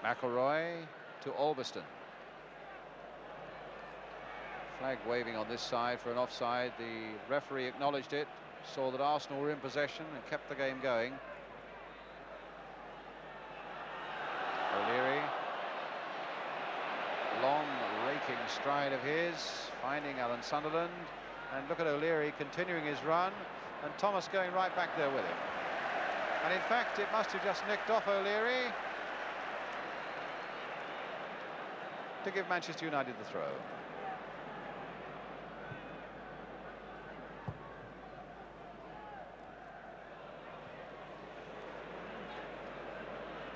McElroy to Ulverston. Flag waving on this side for an offside. The referee acknowledged it, saw that Arsenal were in possession and kept the game going. O'Leary. Long raking stride of his, finding Alan Sunderland. And look at O'Leary continuing his run, and Thomas going right back there with him. And in fact, it must have just nicked off O'Leary to give Manchester United the throw.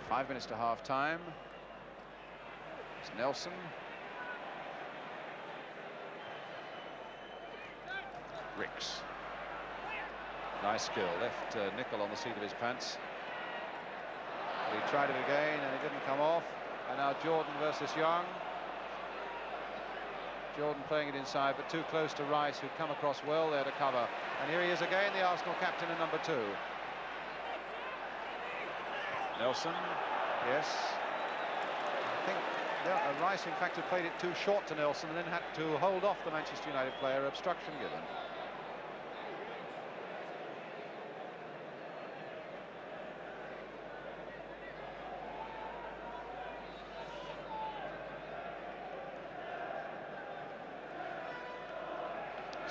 Five minutes to half-time. It's Nelson. Ricks. Nice skill. Left Nicol on the seat of his pants. He tried it again and it didn't come off. And now Jordan versus Young. Jordan playing it inside, but too close to Rice, who'd come across well there to cover. And here he is again, the Arsenal captain in number 2. Nelson, yes. I think Yeah, Rice in fact had played it too short to Nelson and then had to hold off the Manchester United player, obstruction given.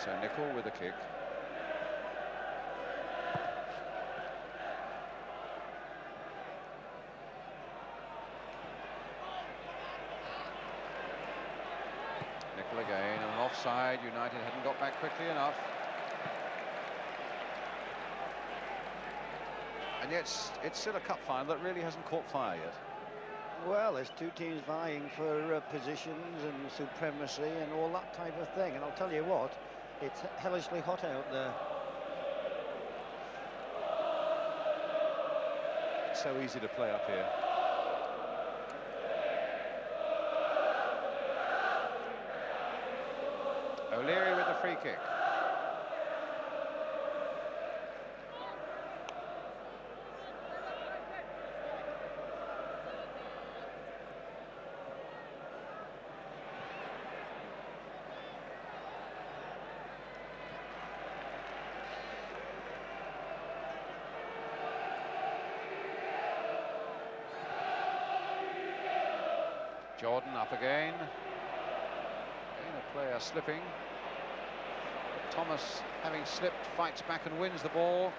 So Nicol with a kick. Nicol again, and an offside. United hadn't got back quickly enough. And yet it's still a cup final that really hasn't caught fire yet. Well, there's two teams vying for positions and supremacy and all that type of thing. And I'll tell you what, it's hellishly hot out there. It's so easy to play up here. O'Leary with the free kick. Jordan up again. Again a player slipping. Thomas, having slipped, fights back and wins the ball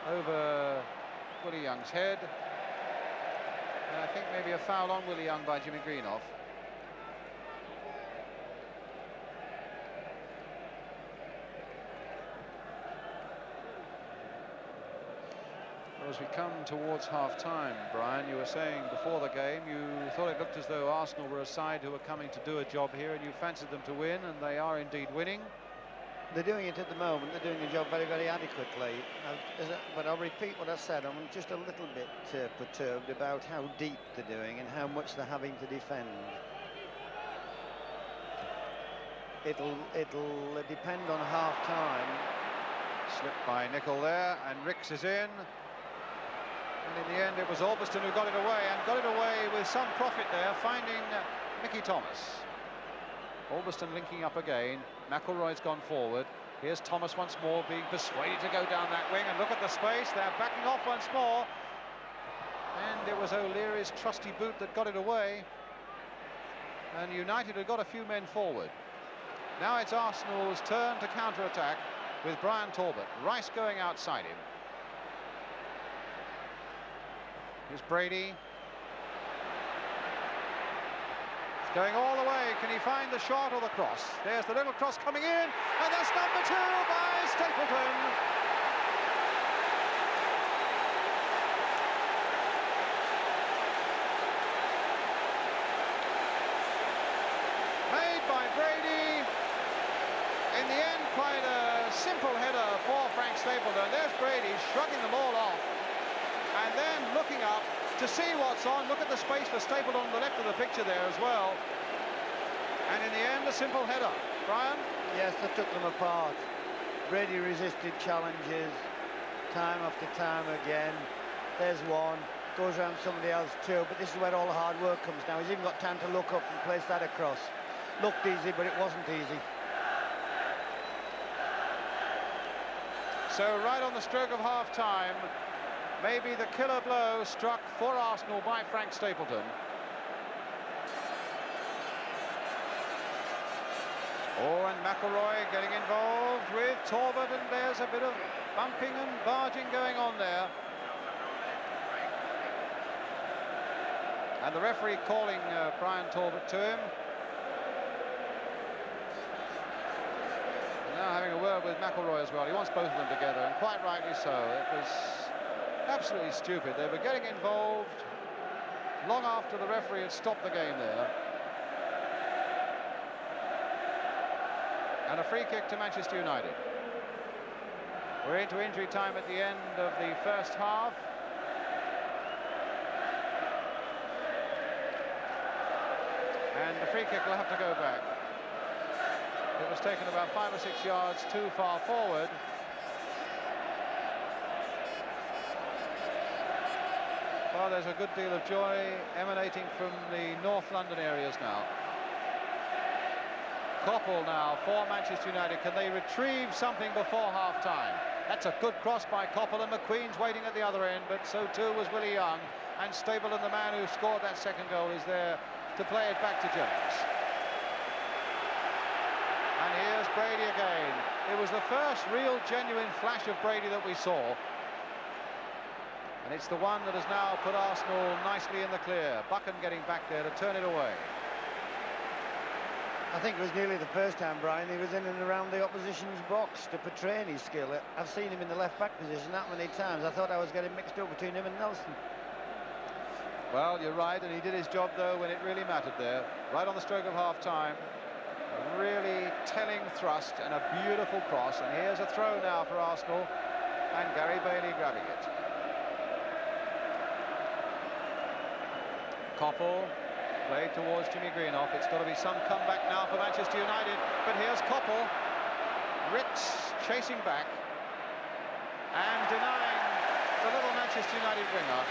over Willie Young's head. And I think maybe a foul on Willie Young by Jimmy Greenough. As we come towards half-time, Brian, you were saying before the game you thought it looked as though Arsenal were a side who were coming to do a job here, and you fancied them to win, and they are indeed winning. They're doing it at the moment. They're doing the job very, very adequately. But I'll repeat what I said. I'm just a little bit perturbed about how deep they're doing and how much they're having to defend. It'll depend on half-time. Slipped by Nicol there, and Ricks is in. And in the end, it was Albiston who got it away, and got it away with some profit there, finding Mickey Thomas. Albiston linking up again. McElroy's gone forward. Here's Thomas once more, being persuaded to go down that wing, and look at the space. They're backing off once more. And it was O'Leary's trusty boot that got it away. And United had got a few men forward. Now it's Arsenal's turn to counter-attack with Brian Talbot. Rice going outside him. Here's Brady. It's going all the way. Can he find the shot or the cross? There's the little cross coming in, and that's number 2 by Stapleton. Made by Brady. In the end, quite a simple header for Frank Stapleton. There's Brady shrugging them all off, and then looking up to see what's on. Look at the space for Stapleton on the left of the picture there as well. And in the end, a simple header. Brian? Yes, they took them apart. Brady resisted challenges time after time again. There's one. Goes around somebody else too. But this is where all the hard work comes now. He's even got time to look up and place that across. Looked easy, but it wasn't easy. So right on the stroke of half-time, maybe the killer blow struck for Arsenal by Frank Stapleton. Oh, and McElroy getting involved with Talbot, and there's a bit of bumping and barging going on there. And the referee calling Brian Talbot to him. And now having a word with McElroy as well. He wants both of them together, and quite rightly so. It was absolutely stupid. They were getting involved long after the referee had stopped the game there. And a free kick to Manchester United. We're into injury time at the end of the first half. And the free kick will have to go back. It was taken about 5 or 6 yards too far forward. Well, there's a good deal of joy emanating from the North London areas now. Coppell now for Manchester United. Can they retrieve something before half-time? That's a good cross by Coppell, and McQueen's waiting at the other end, but so too was Willie Young. And Stapleton, the man who scored that second goal, is there to play it back to Jennings. And here's Brady again. It was the first real, genuine flash of Brady that we saw. And it's the one that has now put Arsenal nicely in the clear. Buchan getting back there to turn it away. I think it was nearly the first time, Brian, he was in and around the opposition's box to portray his skill. I've seen him in the left-back position that many times. I thought I was getting mixed up between him and Nelson. Well, you're right, and he did his job, though, when it really mattered there. Right on the stroke of half-time. Really telling thrust and a beautiful cross. And here's a throw now for Arsenal. And Gary Bailey grabbing it. Coppell played towards Jimmy Greenoff. It's got to be some comeback now for Manchester United. But here's Coppell. Ricks chasing back and denying the little Manchester United winger.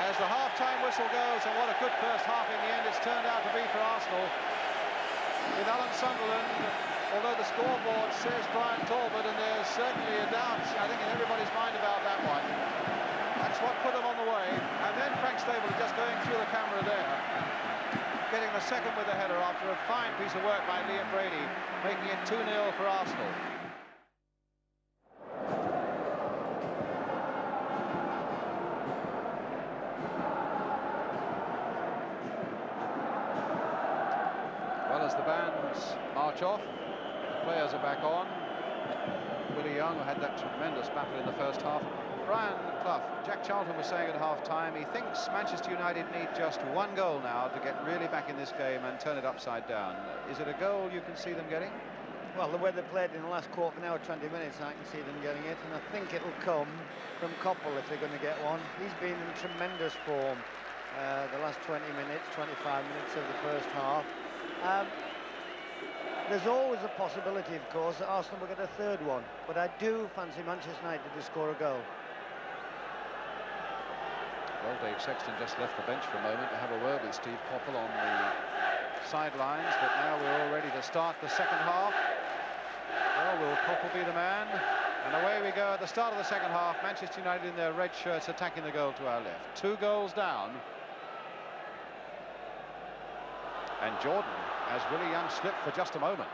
As the half-time whistle goes, and what a good first half in the end it's turned out to be for Arsenal. With Alan Sunderland, although the scoreboard says Brian Talbot, and there's certainly a doubt, I think, in everybody's mind about that one. That's what put them on the way. And then Frank Stapleton just going through the camera there, getting the second with the header after a fine piece of work by Liam Brady, making it 2-0 for Arsenal. As the bands march off, the players are back on. Willie Young, who had that tremendous battle in the first half. Brian Clough, Jack Charlton was saying at half-time he thinks Manchester United need just one goal now to get really back in this game and turn it upside down. Is it a goal you can see them getting? Well, the way they played in the last quarter of an hour, 20 minutes, I can see them getting it, and I think it'll come from Coppell if they're going to get one. He's been in tremendous form the last 20 minutes, 25 minutes of the first half. There's always a possibility, of course, that Arsenal will get a third one, but I do fancy Manchester United to score a goal. Well, Dave Sexton just left the bench for a moment to have a word with Steve Coppell on the sidelines, but now we're all ready to start the second half. Well, will Coppell be the man? And away we go at the start of the second half. Manchester United in their red shirts attacking the goal to our left. 2 goals down. And Jordan, as Willie Young slipped for just a moment.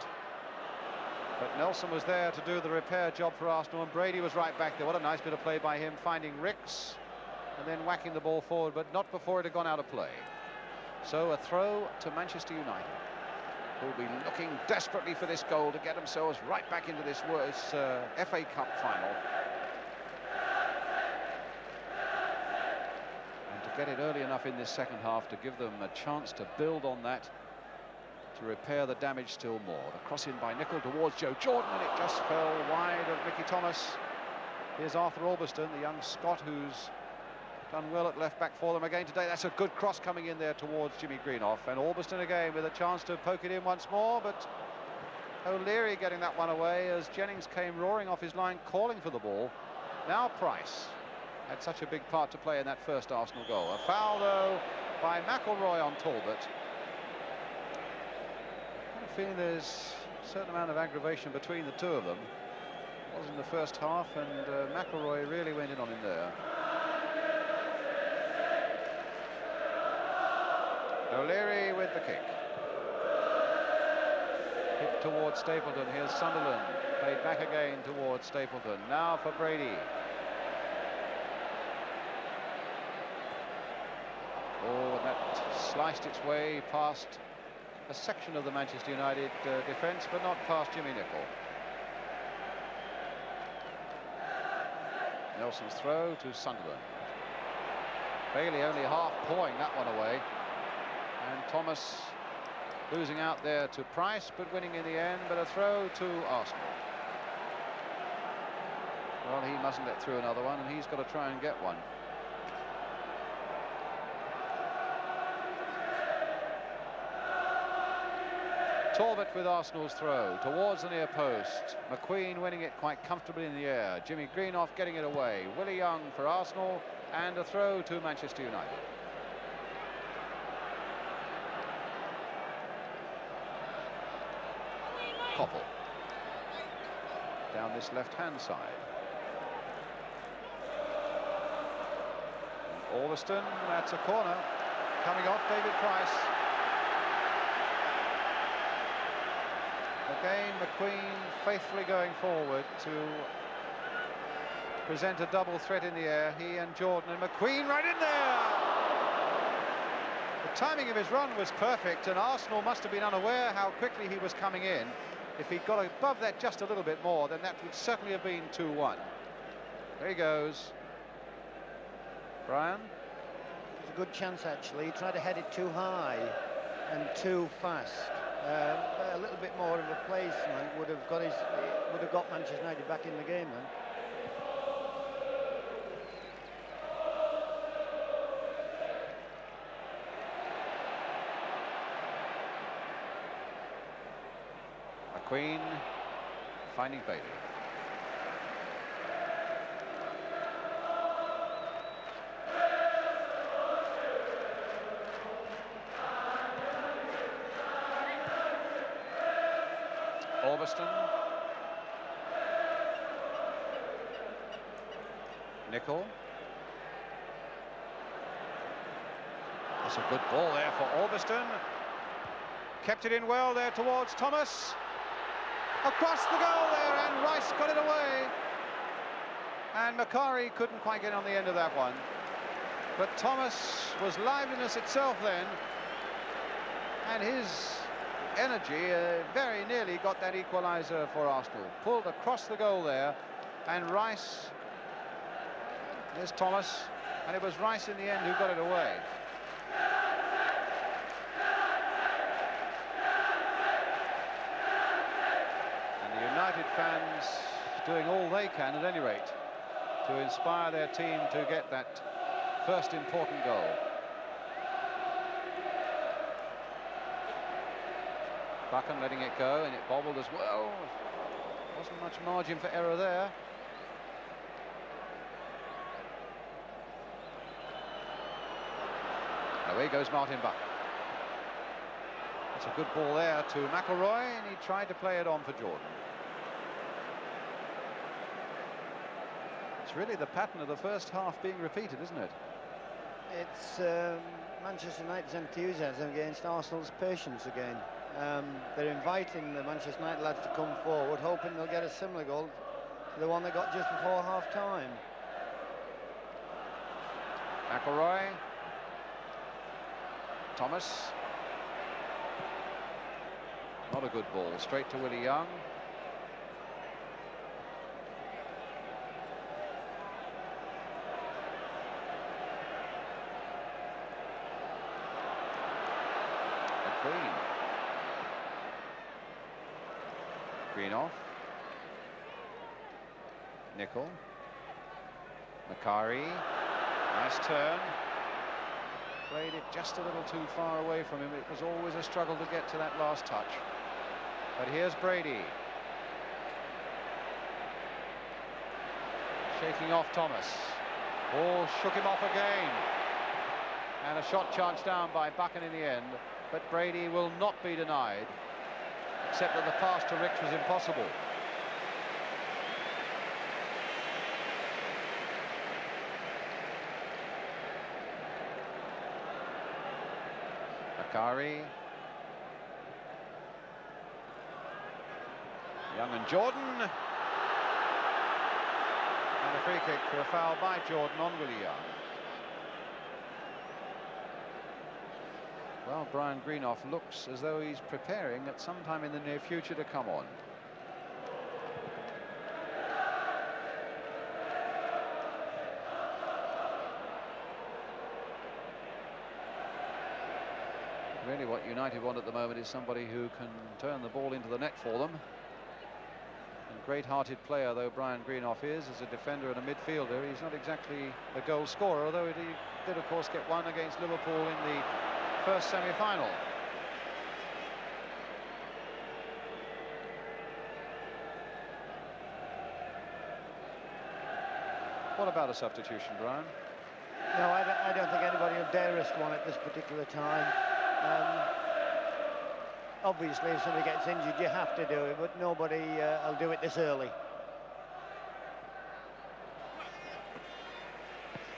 But Nelson was there to do the repair job for Arsenal, and Brady was right back there. What a nice bit of play by him, finding Ricks and then whacking the ball forward, but not before it had gone out of play. So a throw to Manchester United, who will be looking desperately for this goal to get themselves right back into this FA Cup final. Get it early enough in this second half to give them a chance to build on that, to repair the damage still more. The cross in by Nicol towards Joe Jordan, and it just fell wide of Mickey Thomas. Here's Arthur Albiston, the young Scot who's done well at left back for them again today. That's a good cross coming in there towards Jimmy Greenoff, and Albiston again with a chance to poke it in once more, but O'Leary getting that one away as Jennings came roaring off his line calling for the ball. Now Price had such a big part to play in that first Arsenal goal. A foul, though, by McElroy on Talbot. I have a feeling there's a certain amount of aggravation between the two of them. It was in the first half, and McElroy really went in on him there. O'Leary with the kick. Hit towards Stapleton. Here's Sunderland. Played back again towards Stapleton. Now for Brady. Oh, and that sliced its way past a section of the Manchester United defence, but not past Jimmy Nicol. Nelson's throw to Sunderland. Bailey only half pawing that one away. And Thomas losing out there to Price, but winning in the end, but a throw to Arsenal. Well, he mustn't let through another one, and he's got to try and get one. Talbot with Arsenal's throw towards the near post. McQueen winning it quite comfortably in the air. Jimmy Greenough getting it away. Willie Young for Arsenal, and a throw to Manchester United. Koppel down this left-hand side. Alveston, that's a corner. Coming off David Price. Again, McQueen faithfully going forward to present a double threat in the air. He and Jordan, and McQueen right in there. The timing of his run was perfect, and Arsenal must have been unaware how quickly he was coming in. If he'd got above that just a little bit more, then that would certainly have been 2-1. There he goes. Brian? It's a good chance, actually. He tried to head it too high and too fast. A little bit more of a placement would have got Manchester United back in the game then. McQueen finding Bailey. Alveston. Nicol. That's a good ball there for Alveston. Kept it in well there towards Thomas. Across the goal there, and Rice got it away. And Macari couldn't quite get on the end of that one. But Thomas was liveliness itself then. And his energy very nearly got that equaliser for Arsenal. Pulled across the goal there, and Rice, there's Thomas, and it was Rice in the end who got it away. And the United fans doing all they can, at any rate, to inspire their team to get that first important goal. Buchan letting it go, and it bobbled as well. Wasn't much margin for error there. Away goes Martin Buchan. That's a good ball there to McElroy, and he tried to play it on for Jordan. It's really the pattern of the first half being repeated, isn't it? It's Manchester United's enthusiasm against Arsenal's patience again. They're inviting the Manchester United lads to come forward, hoping they'll get a similar goal to the one they got just before half-time. McElroy. Thomas. Not a good ball. Straight to Willie Young. McQueen. Greenough. Nicol. Macari. Nice turn. Played it just a little too far away from him. It was always a struggle to get to that last touch. But here's Brady. Shaking off Thomas. Oh, shook him off again. And a shot charged down by Buchan in the end. But Brady will not be denied, except that the pass to Ricks was impossible. Macari. Young and Jordan. And a free kick for a foul by Jordan on Willie Young. Well, Brian Greenough looks as though he's preparing at some time in the near future to come on. Really what United want at the moment is somebody who can turn the ball into the net for them. And great-hearted player though Brian Greenough is, as a defender and a midfielder, he's not exactly a goal scorer, although he did of course get one against Liverpool in the first semi-final. What about a substitution, Brian? No, I don't think anybody will dare risk one at this particular time. Obviously, if somebody gets injured, you have to do it, but nobody will do it this early.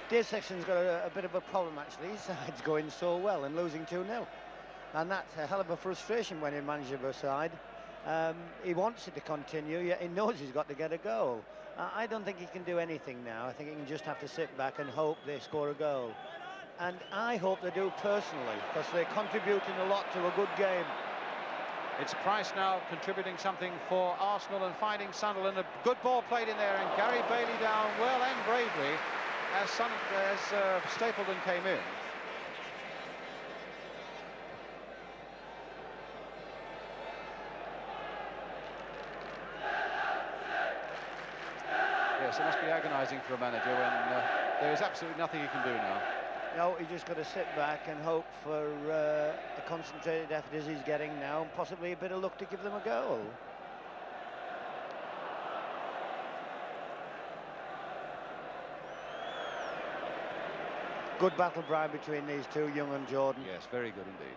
Dave Sexton's got a bit of a problem, actually. His side's going so well and losing 2-0. And that's a hell of a frustration when you manage your side. He wants it to continue, yet he knows he's got to get a goal. I don't think he can do anything now. I think he can just have to sit back and hope they score a goal. And I hope they do personally, because they're contributing a lot to a good game. It's Price now contributing something for Arsenal and finding Sunderland. A good ball played in there, and Gary Bailey down well and bravely as Stapleton came in. Yes, it must be agonising for a manager when there is absolutely nothing he can do now. No, he's just got to sit back and hope for a concentrated effort as he's getting now, and possibly a bit of luck to give them a goal. Good battle, Brian, between these two, Young and Jordan. Yes, very good indeed.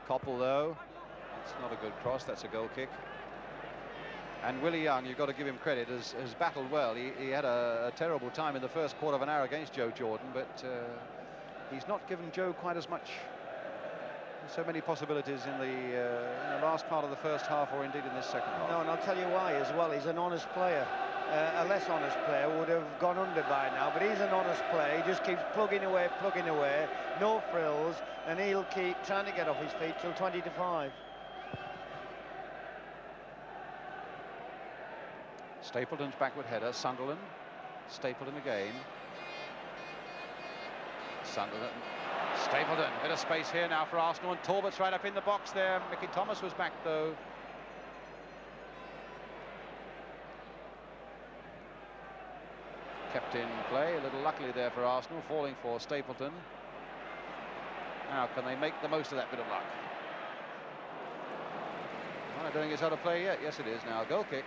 Koppel, though, it's not a good cross, that's a goal kick. And Willie Young, you've got to give him credit, has battled well. He had a terrible time in the first quarter of an hour against Joe Jordan, but he's not given Joe quite as much, so many possibilities in the last part of the first half, or indeed in this second half. No, and I'll tell you why as well. He's an honest player. A less honest player would have gone under by now, but he's an honest player. He just keeps plugging away, no frills, and he'll keep trying to get off his feet till 20-5. Stapleton's backward header, Sunderland. Stapleton again. Sunderland. Stapleton, bit of space here now for Arsenal, and Talbot's right up in the box there. Mickey Thomas was back, though. Kept in play, a little luckily there for Arsenal, falling for Stapleton. Now, can they make the most of that bit of luck? Well, doing it's out of play yet. Yes, it is now. Goal kick.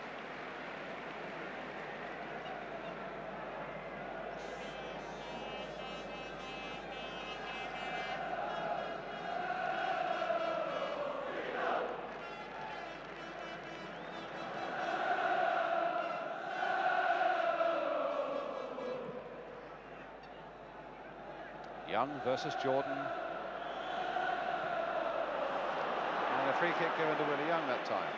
Young versus Jordan. And a free kick given to Willie Young that time.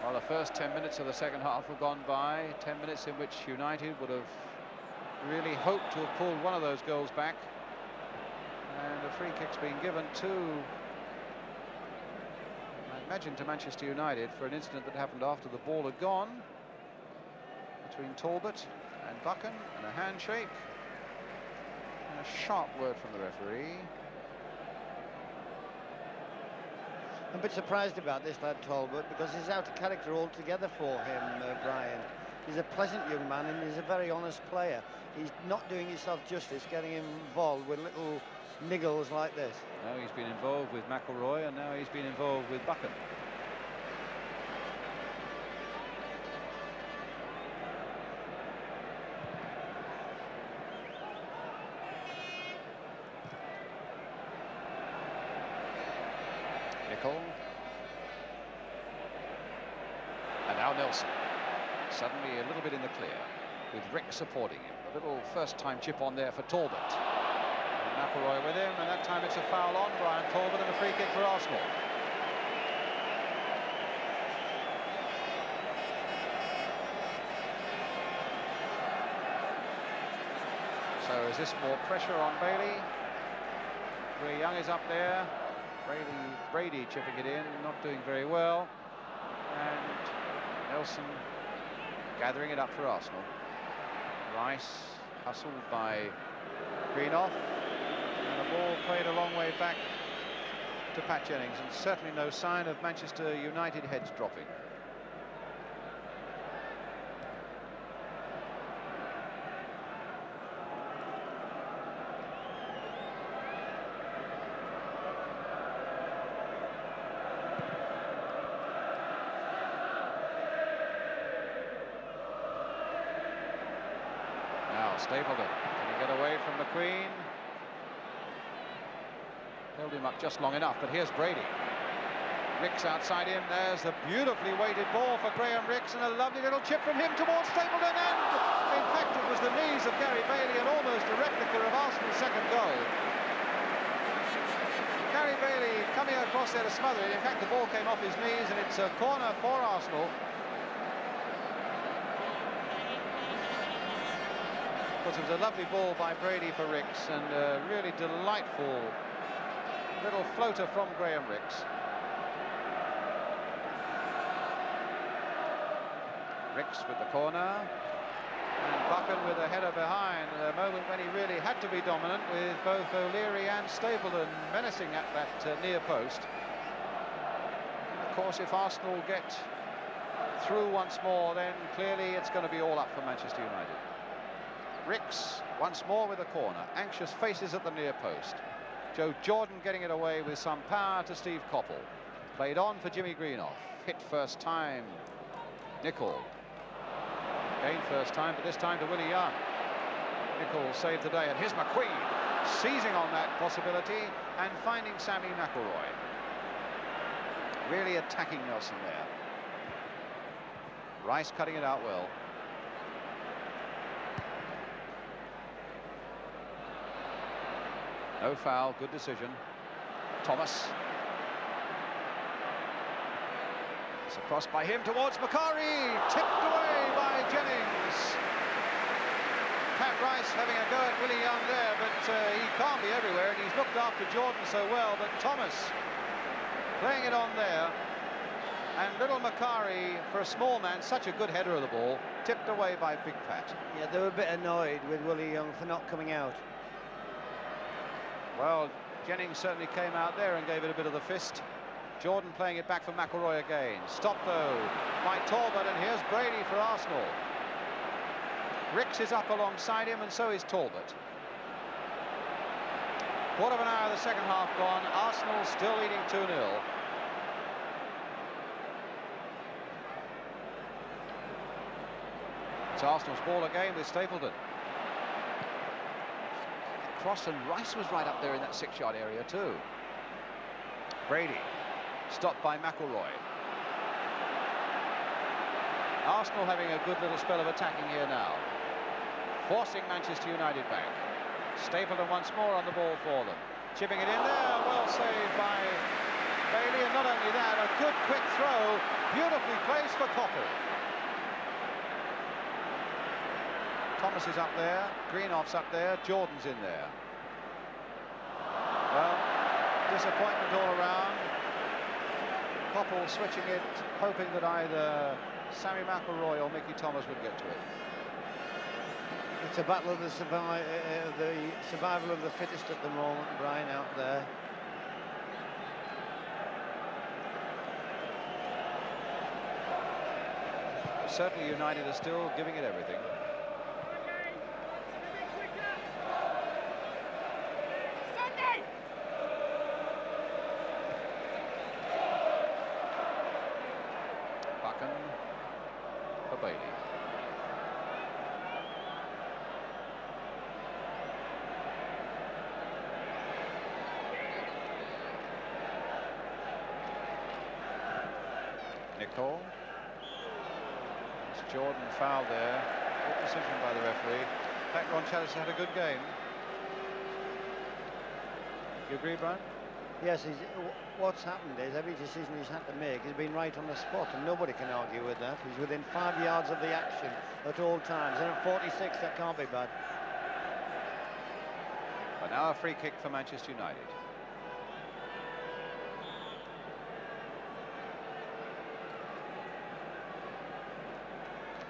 Well, the first 10 minutes of the second half have gone by, 10 minutes in which United would have really hoped to have pulled one of those goals back. And a free kick's been given to, I imagine, to Manchester United for an incident that happened after the ball had gone, between Talbot and Buchan, and a handshake, and a sharp word from the referee. I'm a bit surprised about this lad Talbot, because he's out of character altogether for him, Brian. He's a pleasant young man and he's a very honest player. He's not doing himself justice getting involved with little niggles like this. No, he's been involved with McElroy, and now he's been involved with Buchan. Nicol. And now Nelson. Suddenly a little bit in the clear, with Rick supporting him. A little first-time chip on there for Talbot. And McElroy with him, and that time it's a foul on Brian Talbot and a free kick for Arsenal. So is this more pressure on Bailey? Willie Young is up there. Brady chipping it in, not doing very well. And Nelson gathering it up for Arsenal. Rice hustled by Greenoff. And the ball played a long way back to Pat Jennings, and certainly no sign of Manchester United heads dropping. Now Stapleton, can he get away from McQueen? Held him up just long enough, but here's Brady. Ricks outside him. There's the beautifully weighted ball for Graham Ricks, and a lovely little chip from him towards Stapleton, and in fact it was the knees of Gary Bailey, and almost a replica of Arsenal's second goal. Gary Bailey coming across there to smother it. In fact, the ball came off his knees, and it's a corner for Arsenal. Because it was a lovely ball by Brady for Ricks, and a really delightful little floater from Graham Ricks. Ricks with the corner, and Buchan with a header behind, a moment when he really had to be dominant, with both O'Leary and Stapleton menacing at that near post. And of course, if Arsenal get through once more, then clearly it's going to be all up for Manchester United. Ricks once more with a corner, anxious faces at the near post. Joe Jordan getting it away with some power to Steve Coppell. Played on for Jimmy Greenoff. Hit first time, Nicol. Again first time, but this time to Willie Young. Nicol saved the day, and here's McQueen seizing on that possibility and finding Sammy McIlroy. Really attacking Nelson there. Rice cutting it out well. No foul, good decision. Thomas. It's a cross by him towards Macari, tipped away by Jennings. Pat Rice having a go at Willie Young there, but he can't be everywhere, and he's looked after Jordan so well, but Thomas playing it on there. And little Macari, for a small man, such a good header of the ball, tipped away by Big Pat. Yeah, they were a bit annoyed with Willie Young for not coming out. Well, Jennings certainly came out there and gave it a bit of the fist. Jordan playing it back for McIlroy again. Stopped though by Talbot, and here's Brady for Arsenal. Ricks is up alongside him, and so is Talbot. Quarter of an hour of the second half gone. Arsenal still leading 2-0. It's Arsenal's ball again with Stapleton. Cross, and Rice was right up there in that 6-yard area too. Brady stopped by McIlroy. Arsenal having a good little spell of attacking here now, forcing Manchester United back. Stapleton once more on the ball for them, chipping it in there, well saved by Bailey, and not only that, a good quick throw, beautifully placed for Coppell. Thomas is up there, Greenoff's up there, Jordan's in there. Well, disappointment all around. Coppell switching it, hoping that either Sammy McIlroy or Mickey Thomas would get to it. It's a battle of the survival of the fittest at the moment, Brian, out there. Certainly United are still giving it everything. Buchan for Bailey. Nicol. Jordan fouled there. Good decision by the referee. In fact, Ron Challis had a good game. You agree, Brian? Yes, what's happened is every decision he's had to make has been right on the spot, and nobody can argue with that. He's within 5 yards of the action at all times, and at 46, that can't be bad. But now a free kick for Manchester United.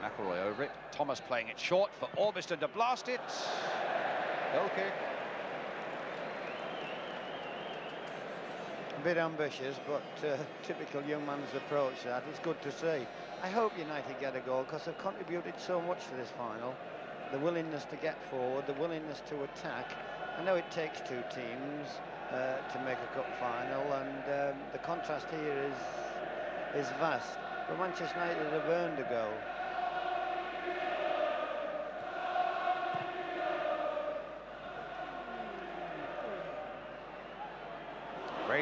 McIlroy over it. Thomas playing it short for Orbiston to blast it. Goal kick. A bit ambitious, but typical young man's approach that. It's good to see. I hope United get a goal because they've contributed so much to this final. The willingness to get forward, the willingness to attack. I know it takes two teams to make a cup final, and the contrast here is vast. But Manchester United have earned a goal.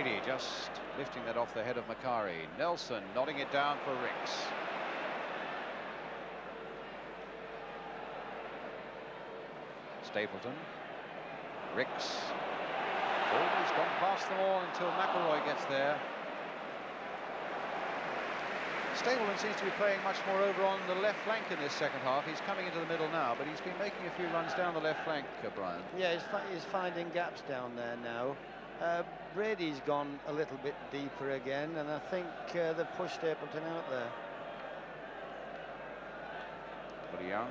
Brady just lifting that off the head of Macari. Nelson nodding it down for Ricks. Stapleton. Ricks. Always gone past them all until McElroy gets there. Stapleton seems to be playing much more over on the left flank in this second half. He's coming into the middle now, but he's been making a few runs down the left flank, Brian. Yeah, he's finding gaps down there now. Brady's gone a little bit deeper again, and I think they've pushed Stapleton out there. But Young.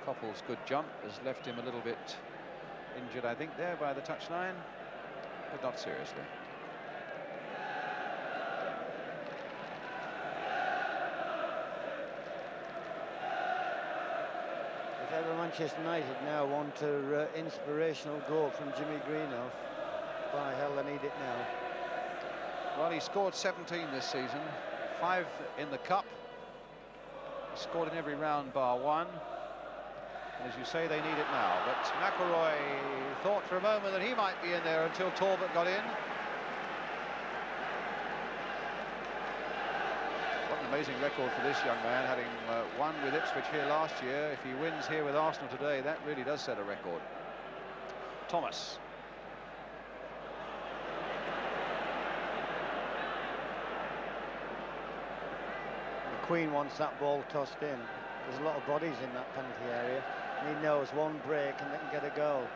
Coppell's good jump has left him a little bit injured, I think, there by the touchline, but not seriously. If ever Manchester United now want an inspirational goal from Jimmy Greenhoff, by hell, they need it now. Well, he scored 17 this season, 5 in the cup. He scored in every round bar one. As you say, they need it now. But McElroy thought for a moment that he might be in there until Talbot got in. What an amazing record for this young man, having won with Ipswich here last year. If he wins here with Arsenal today, that really does set a record. Thomas. McQueen wants that ball tossed in. There's a lot of bodies in that penalty area, and he knows one break and they can get a goal.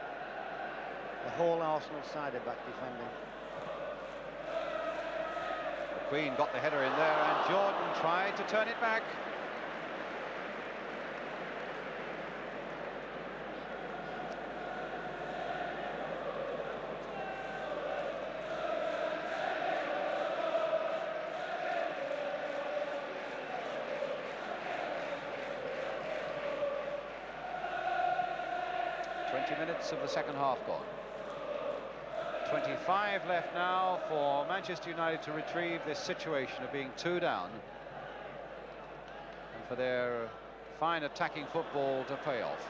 The whole Arsenal side are back defending. McQueen got the header in there, and Jordan tried to turn it back. Minutes of the second half gone. 25 left now for Manchester United to retrieve this situation of being 2 down, and for their fine attacking football to pay off.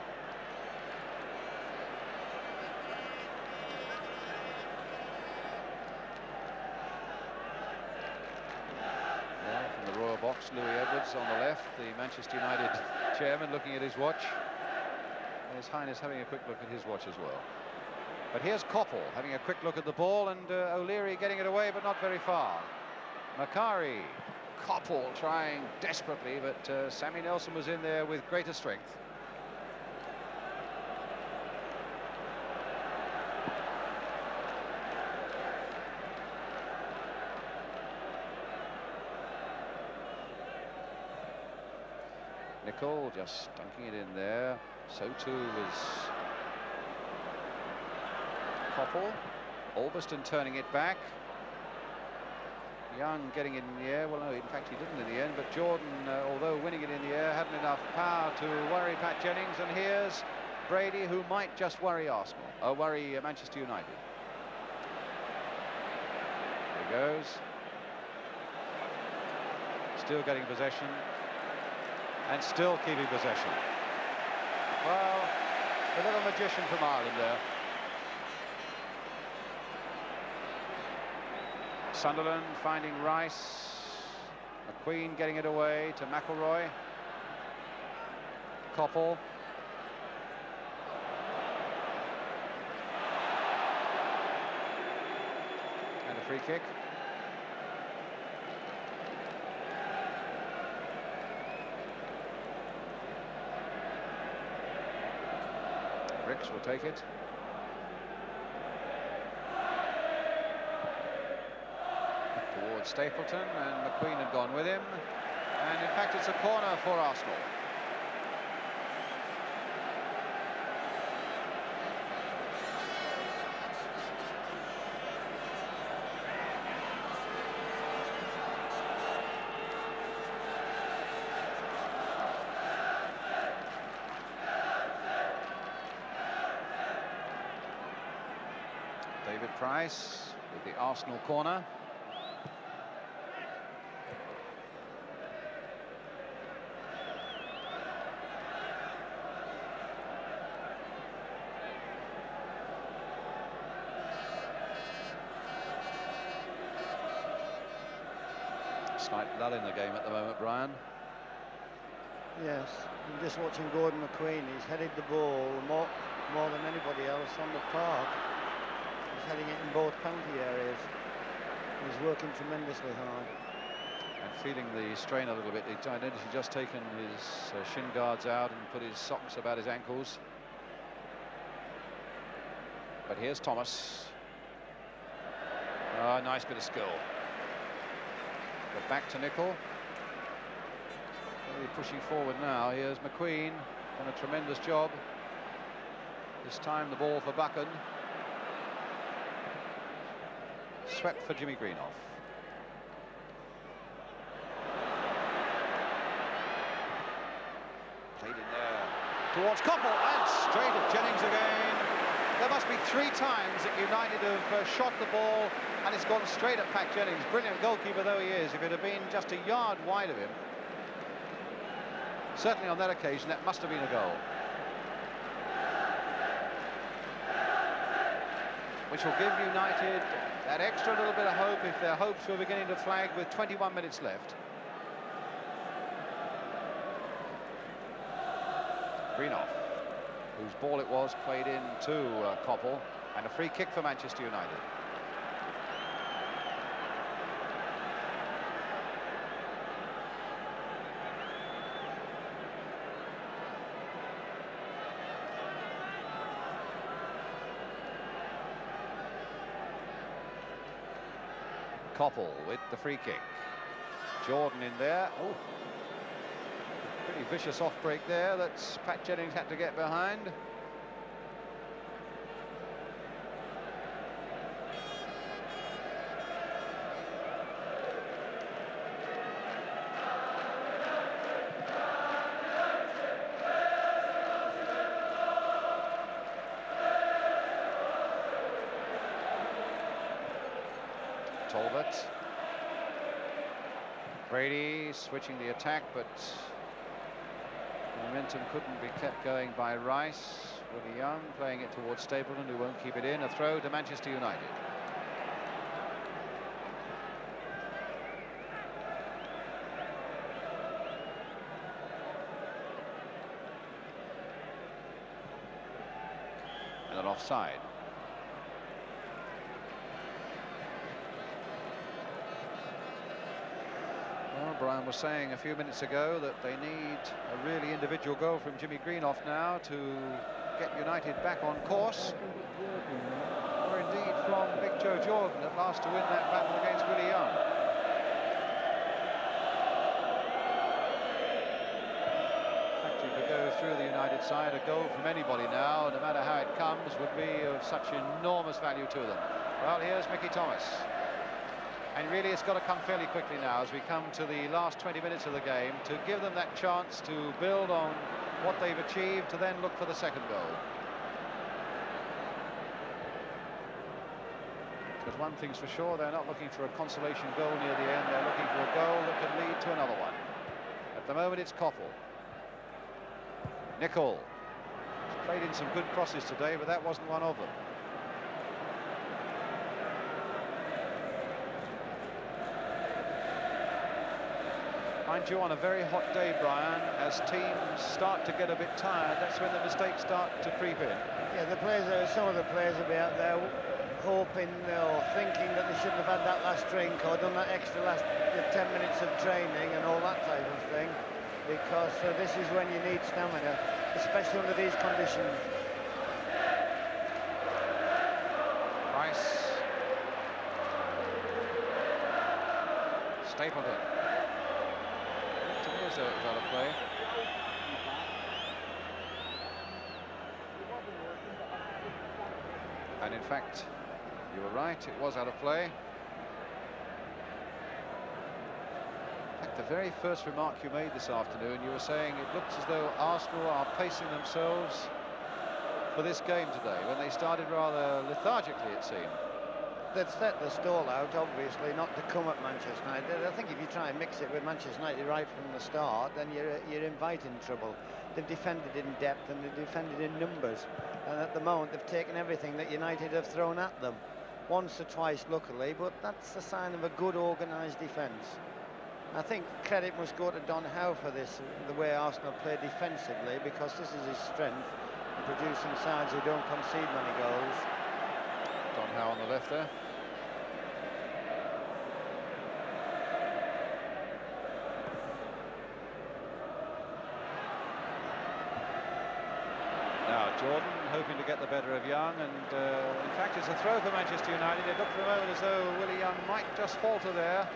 Well, from the Royal box, Louis Edwards on the left, the Manchester United chairman looking at his watch. His Highness having a quick look at his watch as well. But here's Coppell having a quick look at the ball, and O'Leary getting it away, but not very far. Macari, Coppell trying desperately, but Sammy Nelson was in there with greater strength. Nicol just dunking it in there. So too was Coppell. Albiston turning it back. Young getting it in the air. Well, no, in fact, he didn't in the end. But Jordan, although winning it in the air, hadn't enough power to worry Pat Jennings. And here's Brady, who might just worry Arsenal, worry Manchester United. There he goes. Still getting possession. And still keeping possession. Well, a little magician from Ireland there. Sunderland finding Rice. McQueen getting it away to McElroy. Coppell. And a free kick. Ricks will take it. Towards Stapleton, and McQueen had gone with him. And in fact, it's a corner for Arsenal. David Price with the Arsenal corner. Slight lull in the game at the moment, Brian. Yes, I'm just watching Gordon McQueen. He's headed the ball more than anybody else on the park. He's heading it in both penalty areas. He's working tremendously hard. And feeling the strain a little bit. He's just taken his shin guards out and put his socks about his ankles. But here's Thomas. Nice bit of skill. But back to Nicol. Really pushing forward now. Here's McQueen. Done a tremendous job. This time the ball for Buchan. Swept for Jimmy Greenough. Played in there towards Coppell and straight at Jennings again. There must be 3 times that United have shot the ball and it's gone straight at Pat Jennings. Brilliant goalkeeper though he is. If it had been just a yard wide of him, certainly on that occasion, that must have been a goal. Which will give United that extra little bit of hope if their hopes were beginning to flag with 21 minutes left. Greenough, whose ball it was, played in to Coppell, and a free kick for Manchester United. Coppell with the free kick. Jordan in there. Oh, pretty vicious off break there that Pat Jennings had to get behind. Talbot. Brady switching the attack, but momentum couldn't be kept going by Rice. Willie Young playing it towards Stapleton, who won't keep it in. A throw to Manchester United. And an offside. Well, Brian was saying a few minutes ago that they need a really individual goal from Jimmy Greenough now to get United back on course. Or indeed from Big Joe Jordan at last to win that battle against Willie Young. In fact, you could go through the United side. A goal from anybody now, no matter how it comes, would be of such enormous value to them. Well, here's Mickey Thomas. And really it's got to come fairly quickly now as we come to the last 20 minutes of the game to give them that chance to build on what they've achieved to then look for the second goal. Because one thing's for sure, they're not looking for a consolation goal near the end, they're looking for a goal that could lead to another one. At the moment it's Coppell. Nicol. He's played in some good crosses today, but that wasn't one of them. Mind you, on a very hot day, Brian, as teams start to get a bit tired, that's when the mistakes start to creep in. Yeah, some of the players will be out there hoping or thinking that they shouldn't have had that last drink or done that extra last 10 minutes of training and all that type of thing, because this is when you need stamina, especially under these conditions. Rice. Stapleton. So it was out of play. And in fact, you were right, it was out of play. In fact, the very first remark you made this afternoon, you were saying it looks as though Arsenal are pacing themselves for this game today, when they started rather lethargically, it seemed. They've set the stall out, obviously, not to come at Manchester United. I think if you try and mix it with Manchester United right from the start, then you're inviting trouble. They've defended in depth and they've defended in numbers. And at the moment, they've taken everything that United have thrown at them. Once or twice, luckily, but that's a sign of a good organised defence. I think credit must go to Don Howe for this, the way Arsenal play defensively, because this is his strength, producing sides who don't concede many goals. Don Howe on the left there. Now Jordan hoping to get the better of Young, and in fact it's a throw for Manchester United. It looked for a moment as though Willie Young might just falter there.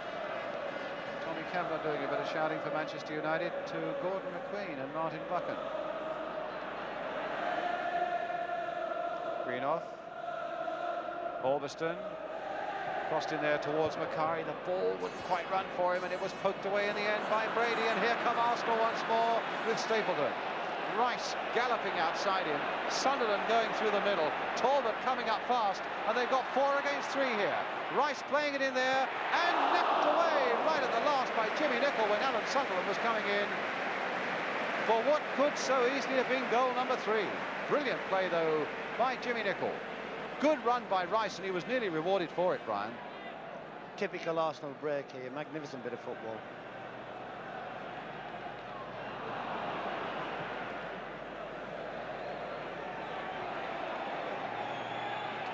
Tommy Campbell doing a bit of shouting for Manchester United to Gordon McQueen and Martin Buchan. Greenough, Orbiston, crossed in there towards Mackay. The ball wouldn't quite run for him, and it was poked away in the end by Brady. And here come Arsenal once more with Stapleton. Rice galloping outside him, Sunderland going through the middle, Talbot coming up fast, and they've got 4 against 3 here. Rice playing it in there and nipped away right at the last by Jimmy Nicholl when Alan Sunderland was coming in for what could so easily have been goal number 3. Brilliant play though by Jimmy Nicholl. Good run by Rice, and he was nearly rewarded for it, Brian. Typical Arsenal break here, magnificent bit of football.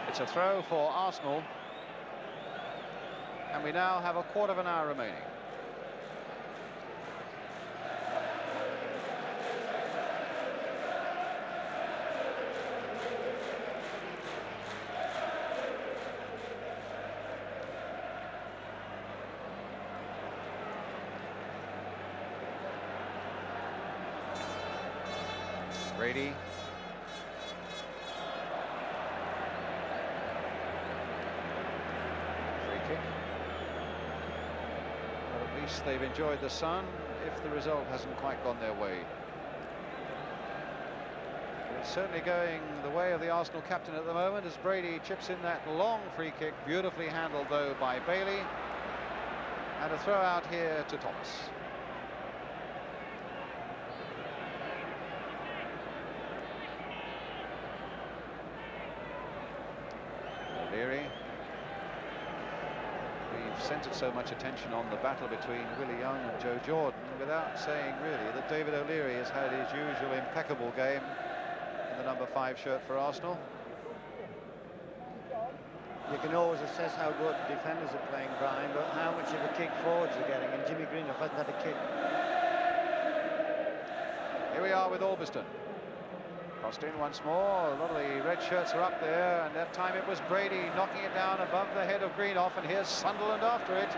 It's a throw for Arsenal, and we now have a quarter of an hour remaining. Brady. Free kick. Well, at least they've enjoyed the sun, if the result hasn't quite gone their way. It's certainly going the way of the Arsenal captain at the moment as Brady chips in that long free kick, beautifully handled though by Bailey. And a throw out here to Thomas. O'Leary. We've centred so much attention on the battle between Willie Young and Joe Jordan without saying really that David O'Leary has had his usual impeccable game in the number 5 shirt for Arsenal. You can always assess how good the defenders are playing, Brian, but how much of a kick forwards are getting, and Jimmy Greenough hasn't had a kick. Here we are with Orbiston. Crossed in once more. A lot of the red shirts are up there, and that time it was Brady knocking it down above the head of Greenough, and here's Sunderland after it.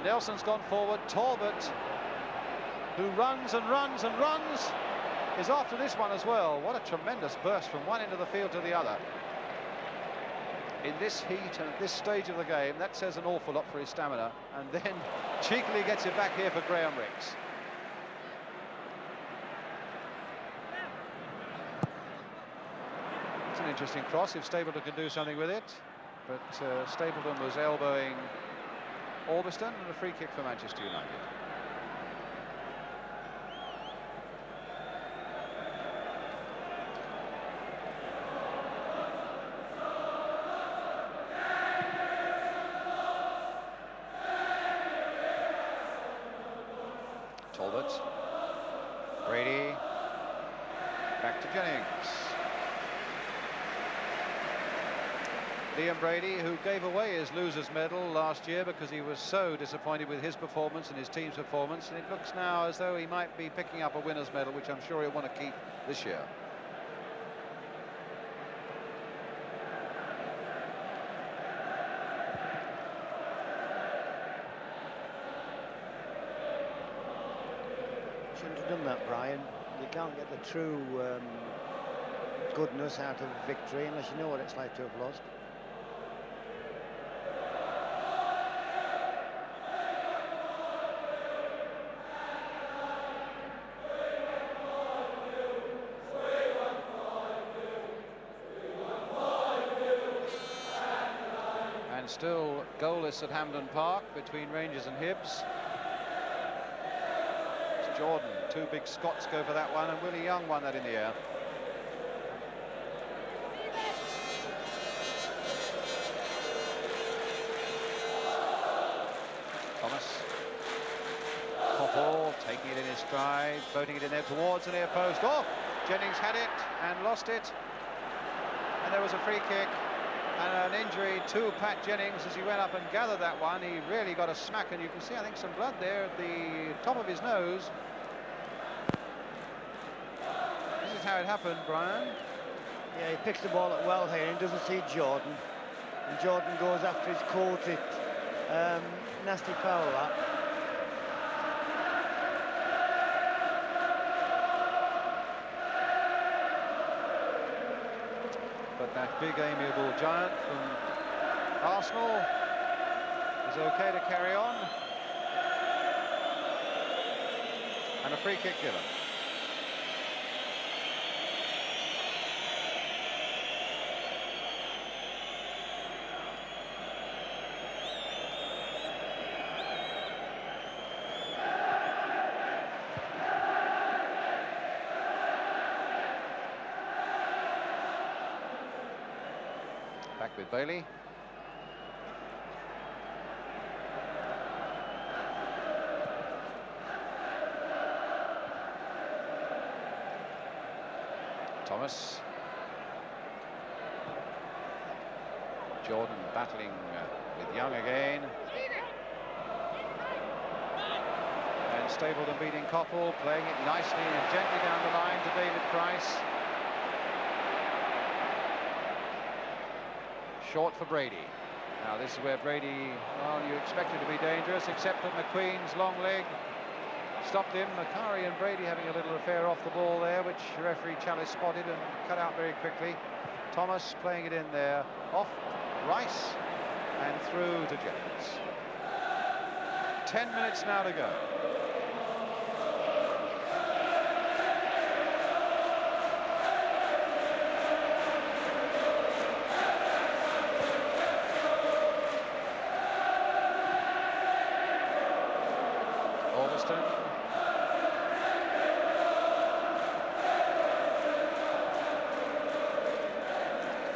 Nelson's gone forward. Talbot, who runs and runs and runs, is after this one as well. What a tremendous burst from one end of the field to the other. In this heat and at this stage of the game, that says an awful lot for his stamina, and then cheekily gets it back here for Graham Rix. It's an interesting cross if Stapleton can do something with it, but Stapleton was elbowing Orbiston, and a free kick for Manchester United. Talbot, Brady, back to Jennings. Liam Brady, who gave away his loser's medal last year because he was so disappointed with his performance and his team's performance, and it looks now as though he might be picking up a winner's medal, which I'm sure he'll want to keep this year. Shouldn't have done that, Brian. You can't get the true goodness out of victory unless you know what it's like to have lost. And still goalless at Hampden Park between Rangers and Hibs. Jordan, 2 big Scots go for that one, and Willie Young won that in the air. Thomas. Coppell taking it in his stride, floating it in there towards the near post. Oh, Jennings had it and lost it. And there was a free kick and an injury to Pat Jennings as he went up and gathered that one. He really got a smack, and you can see, I think, some blood there at the top of his nose. This is how it happened, Brian. Yeah, he picks the ball up well here and doesn't see Jordan. And Jordan goes after his coat. It nasty foul, that. But that big amiable giant from Arsenal is okay to carry on. And a free kick given. Back with Bailey. Thomas. Jordan battling with Young again. And Stapleton beating Coppell, playing it nicely and gently down the line to David Price. Short for Brady. Now this is where Brady, well, you expected to be dangerous, except that McQueen's long leg stopped him. Macari and Brady having a little affair off the ball there, which referee Chalice spotted and cut out very quickly. Thomas playing it in there, off Rice and through to Jennings. 10 minutes now to go.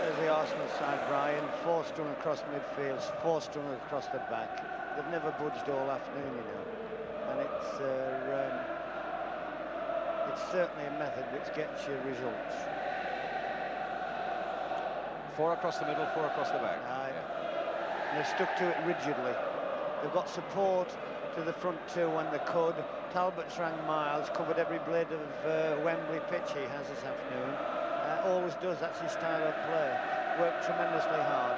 There's the Arsenal side, Brian. Four strung across midfield, four strung across the back. They've never budged all afternoon, you know. And it's certainly a method which gets you results. Four across the middle, four across the back. Yeah. And they've stuck to it rigidly. They've got support to the front two when they could. Talbot's rang miles, covered every blade of Wembley pitch he has this afternoon. Always does, that's his style of play. Worked tremendously hard.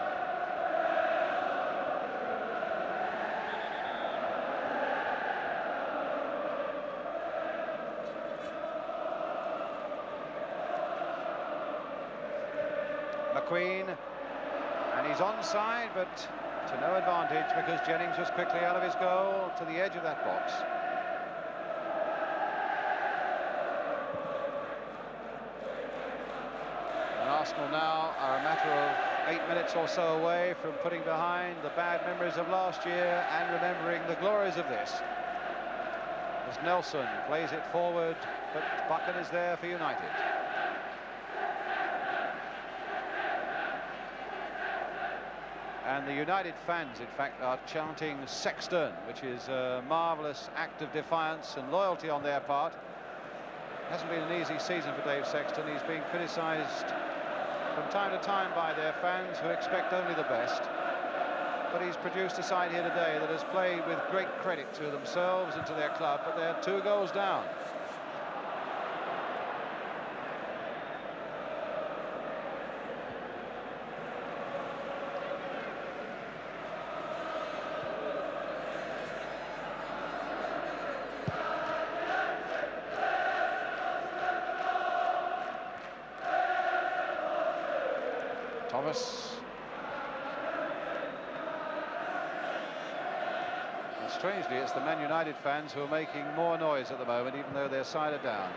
McQueen, and he's onside, but to no advantage because Jennings was quickly out of his goal to the edge of that box. And Arsenal now are a matter of 8 minutes or so away from putting behind the bad memories of last year and remembering the glories of this. As Nelson plays it forward, but Buchan is there for United. And the United fans, in fact, are chanting Sexton, which is a marvellous act of defiance and loyalty on their part. It hasn't been an easy season for Dave Sexton. He's being criticised from time to time by their fans who expect only the best. But he's produced a side here today that has played with great credit to themselves and to their club, but they're 2 goals down. Thomas. And strangely, it's the Man United fans who are making more noise at the moment, even though their side are down.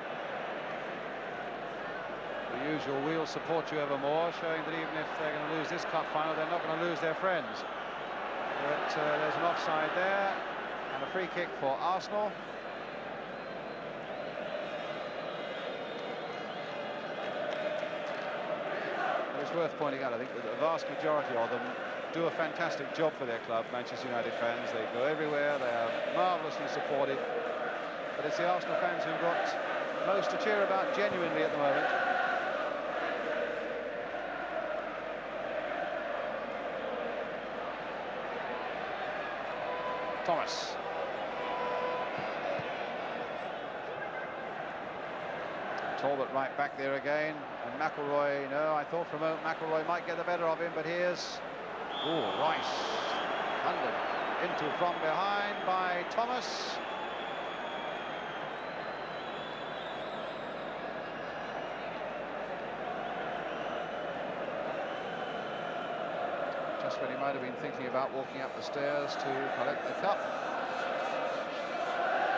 The usual "we'll support you evermore," showing that even if they're going to lose this cup final, they're not going to lose their friends. But there's an offside there, and a free kick for Arsenal. It's worth pointing out, I think, that the vast majority of them do a fantastic job for their club, Manchester United fans. They go everywhere, they are marvellously supported. But it's the Arsenal fans who've got most to cheer about genuinely at the moment. Thomas. Talbot right back there again, and McIlroy, no, I thought for a moment McIlroy might get the better of him, but here's, Rice, thundered into from behind by Thomas. Just when he might have been thinking about walking up the stairs to collect the cup.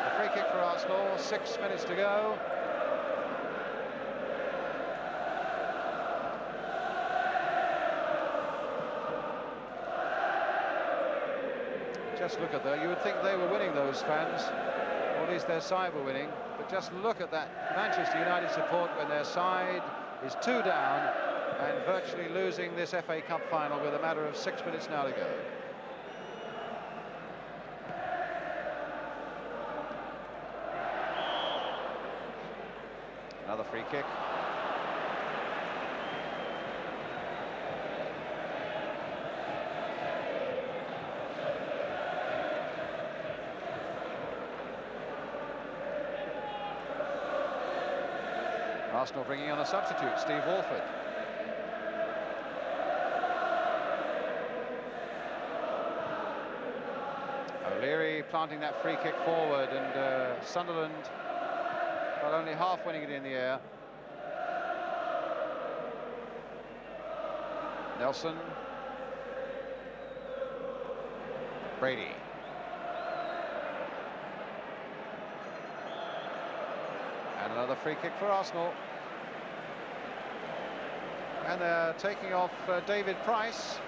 The free kick for Arsenal, 6 minutes to go. Just look at that. You would think they were winning, those fans, or at least their side were winning. But just look at that Manchester United support when their side is 2 down and virtually losing this FA Cup final with a matter of 6 minutes now to go. Another free kick. Arsenal bringing on a substitute, Steve Walford. O'Leary planting that free kick forward, and Sunderland not only half winning it in the air. Nelson. Brady. And another free kick for Arsenal. And they're taking off David Price.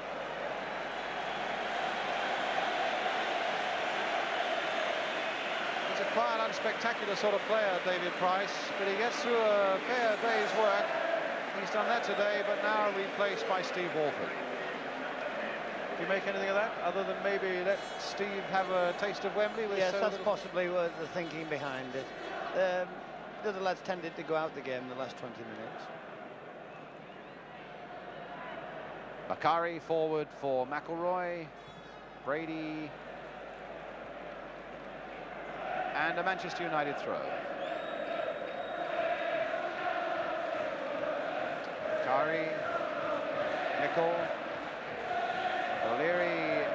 He's a quiet, unspectacular sort of player, David Price, but he gets through a fair day's work. He's done that today, but now replaced by Steve Walford. Do you make anything of that, other than maybe let Steve have a taste of Wembley? With yes, so that's possibly the thinking behind it. The other lads tended to go out the game in the last 20 minutes. Bakary forward for McIlroy, Brady, and a Manchester United throw. Bakary, Nicol, O'Leary,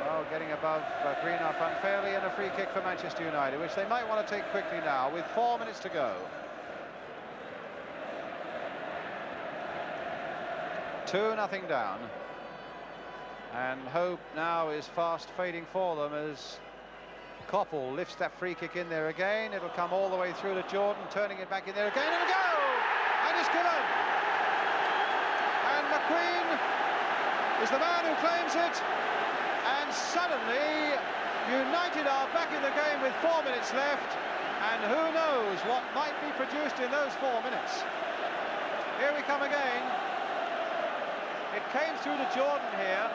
well, getting above Greenough unfairly, and a free kick for Manchester United, which they might want to take quickly now with 4 minutes to go. 2-0 down, and hope now is fast fading for them as Koppel lifts that free kick in there again. It'll come all the way through to Jordan, turning it back in there again, and a go! And it's given! And McQueen is the man who claims it, and suddenly United are back in the game with 4 minutes left, and who knows what might be produced in those 4 minutes. Here we come again. It came through to Jordan here.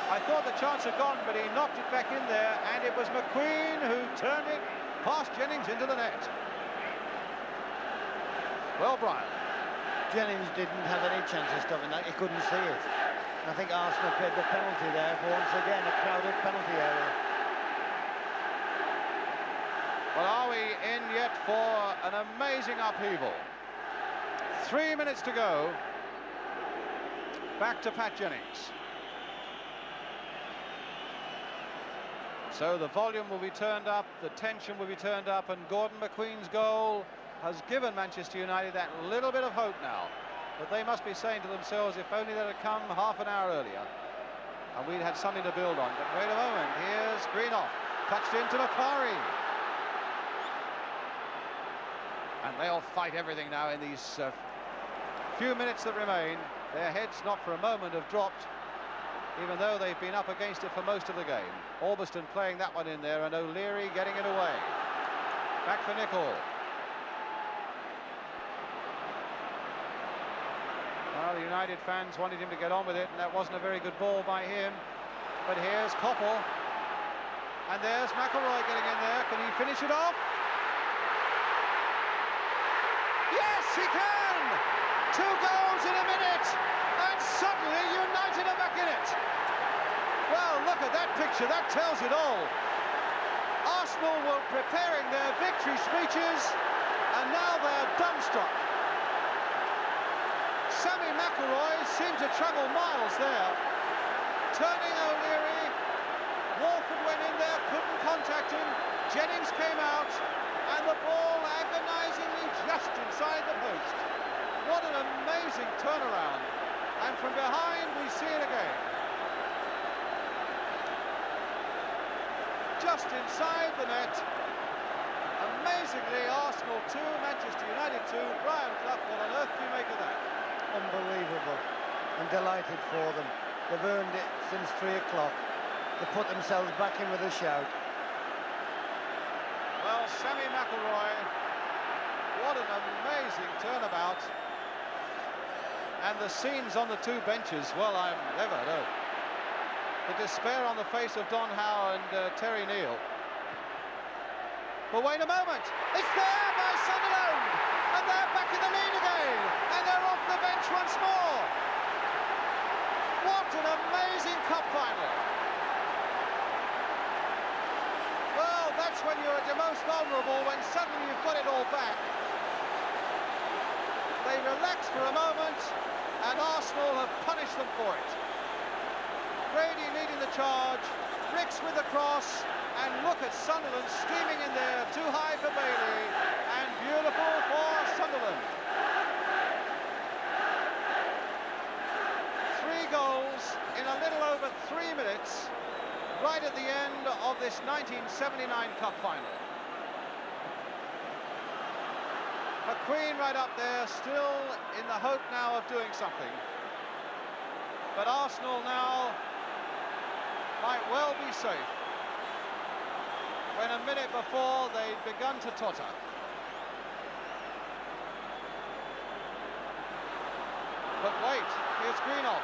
I thought the chance had gone, but he knocked it back in there, and it was McQueen who turned it past Jennings into the net. Well, Brian. Jennings didn't have any chance of stopping that. He couldn't see it. I think Arsenal paid the penalty there for once again a crowded penalty area. Well, are we in yet for an amazing upheaval? 3 minutes to go. Back to Pat Jennings. So the volume will be turned up, the tension will be turned up, and Gordon McQueen's goal has given Manchester United that little bit of hope now. But they must be saying to themselves, if only that had come half an hour earlier, and we'd had something to build on. But wait a moment, here's Greenoff, touched into Bakary. And they'll fight everything now in these few minutes that remain. Their heads not for a moment have dropped, even though they've been up against it for most of the game. Albiston playing that one in there, and O'Leary getting it away. Back for Nicol. Well, the United fans wanted him to get on with it, and that wasn't a very good ball by him. But here's Coppell, and there's McIlroy getting in there. Can he finish it off? Yes, he can! 2 goals in a minute, and suddenly United are back in it. Well, look at that picture, that tells it all. Arsenal were preparing their victory speeches, and now they're dumbstruck. Sammy McIlroy seemed to travel miles there. Turning O'Leary, Walford went in there, couldn't contact him. Jennings came out, and the ball agonizingly just inside the post. What an amazing turnaround. And from behind, we see it again. Just inside the net. Amazingly, Arsenal 2, Manchester United 2. Brian Clough, what on earth do you make of that? Unbelievable. I'm delighted for them. They've earned it since 3 o'clock. They put themselves back in with a shout. Well, Sammy McIlroy, what an amazing turnabout. And the scenes on the 2 benches, well, I'm never know. The despair on the face of Don Howe and Terry Neal. But wait a moment, it's there by Sunderland, and they're back in the lead again, and they're off the bench once more. What an amazing cup final. Well, that's when you're at your most vulnerable, when suddenly you've got it all back. They relax for a moment, and Arsenal have punished them for it. Brady leading the charge, Ricks with the cross, and look at Sunderland steaming in there, too high for Bailey, and beautiful for Sunderland. 3 goals in a little over 3 minutes, right at the end of this 1979 Cup final. McQueen right up there, still in the hope now of doing something. But Arsenal now might well be safe, when a minute before they'd begun to totter. But wait, here's Greenough.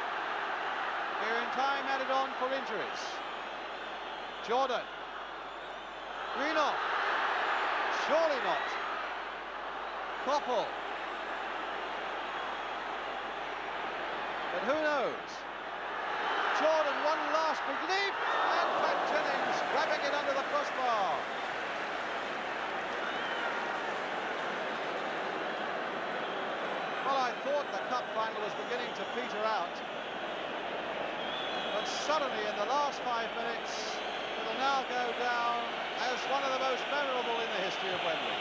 Here in time added on for injuries. Jordan. Greenough. Surely not. Coppell. But who knows? Jordan, one last big leap, and Pat Jennings grabbing it under the crossbar. Well, I thought the cup final was beginning to peter out, but suddenly in the last 5 minutes, it'll now go down as one of the most memorable in the history of Wembley.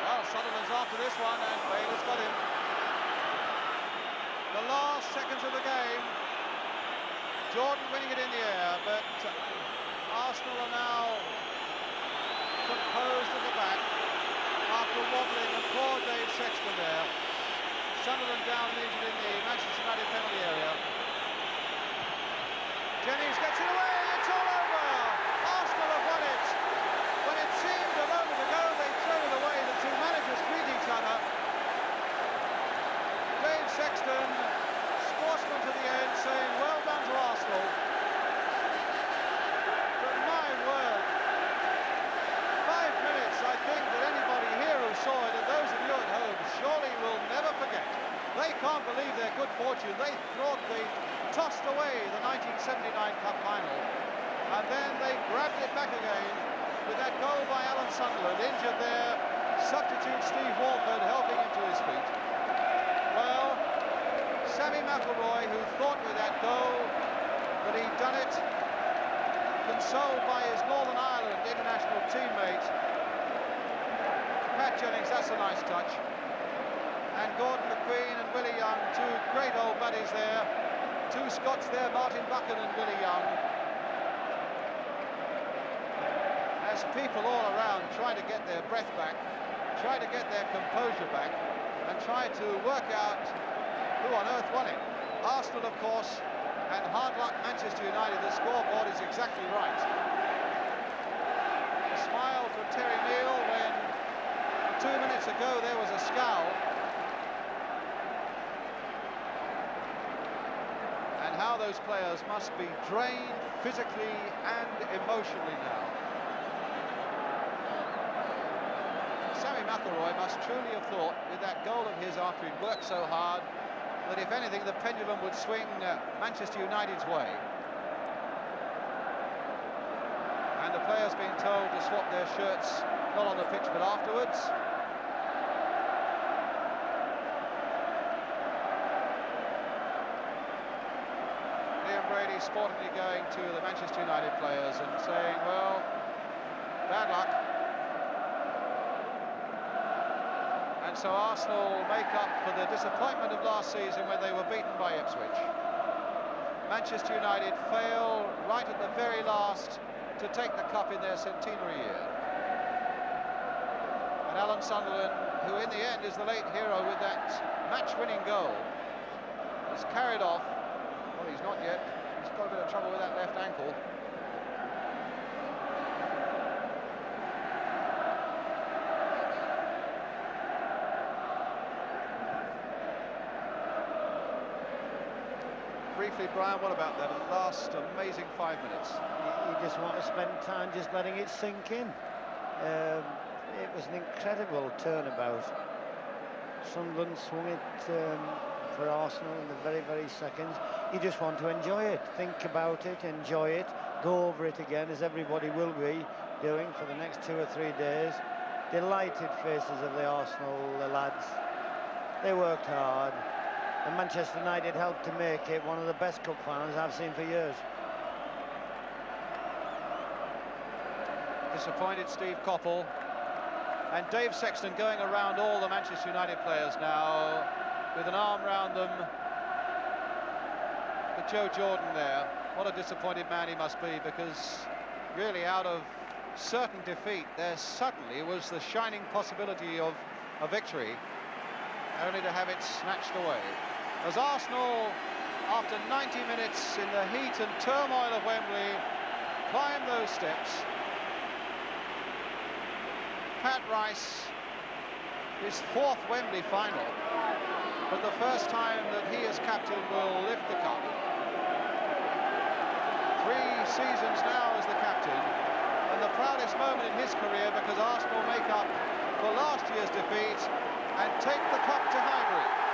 Well, Sunderland's after this one, and Bailey's got him. The last seconds of the game, Jordan winning it in the air, but Arsenal are now composed at the back after wobbling, and poor Dave Sexton there. Sunderland down and injured in the Manchester United penalty area. Jennings gets it away, it's all over! Arsenal have won it! When it seemed a moment ago they'd thrown it away, the 2 managers greet each other. Dave Sexton, sportsman to the end, saying well done to Arsenal. But my word, 5 minutes I think that anybody here who saw it, and those of you at home, surely will never forget. They can't believe their good fortune. They thought they tossed away the 1979 Cup final, and then they grabbed it back again with that goal by Alan Sunderland, injured there, substitute Steve Walford helping him to his feet. Well, Sammy McIlroy, who thought with that goal that he'd done it, consoled by his Northern Ireland international teammate, Pat Jennings, that's a nice touch. And Gordon McQueen and Willie Young, 2 great old buddies there. 2 Scots there, Martin Buchan and Willie Young. As people all around try to get their breath back, try to get their composure back, and try to work out who on earth won it. Arsenal, of course, and hard luck Manchester United. The scoreboard is exactly right. A smile from Terry Neal when 2 2 minutes ago there was a scowl. And how those players must be drained physically and emotionally now. Sammy McIlroy must truly have thought, with that goal of his after he'd worked so hard, that if anything the pendulum would swing Manchester United's way. And the players being told to swap their shirts, not on the pitch but afterwards. Liam Brady sportingly going to the Manchester United players and saying, well, bad luck. And so Arsenal make up for the disappointment of last season when they were beaten by Ipswich. Manchester United fail right at the very last to take the cup in their centenary year. And Alan Sunderland, who in the end is the late hero with that match-winning goal, is carried off. Well, he's not yet. He's got a bit of trouble with that left ankle. Briefly, Brian, what about that last amazing 5 minutes? You just want to spend time just letting it sink in. It was an incredible turnabout. Sunderland swung it for Arsenal in the very, very seconds. You just want to enjoy it, think about it, enjoy it, go over it again, as everybody will be doing for the next 2 or 3 days. Delighted faces of the Arsenal lads. They worked hard. And Manchester United helped to make it one of the best cup finals I've seen for years. Disappointed Steve Coppell. And Dave Sexton going around all the Manchester United players now with an arm round them. But Joe Jordan there, what a disappointed man he must be, because really out of certain defeat there suddenly was the shining possibility of a victory, only to have it snatched away. As Arsenal, after 90 minutes in the heat and turmoil of Wembley, climb those steps. Pat Rice, his 4th Wembley final, but the first time that he as captain will lift the cup. 3 seasons now as the captain, and the proudest moment in his career, because Arsenal make up for last year's defeat and take the cup to Highbury.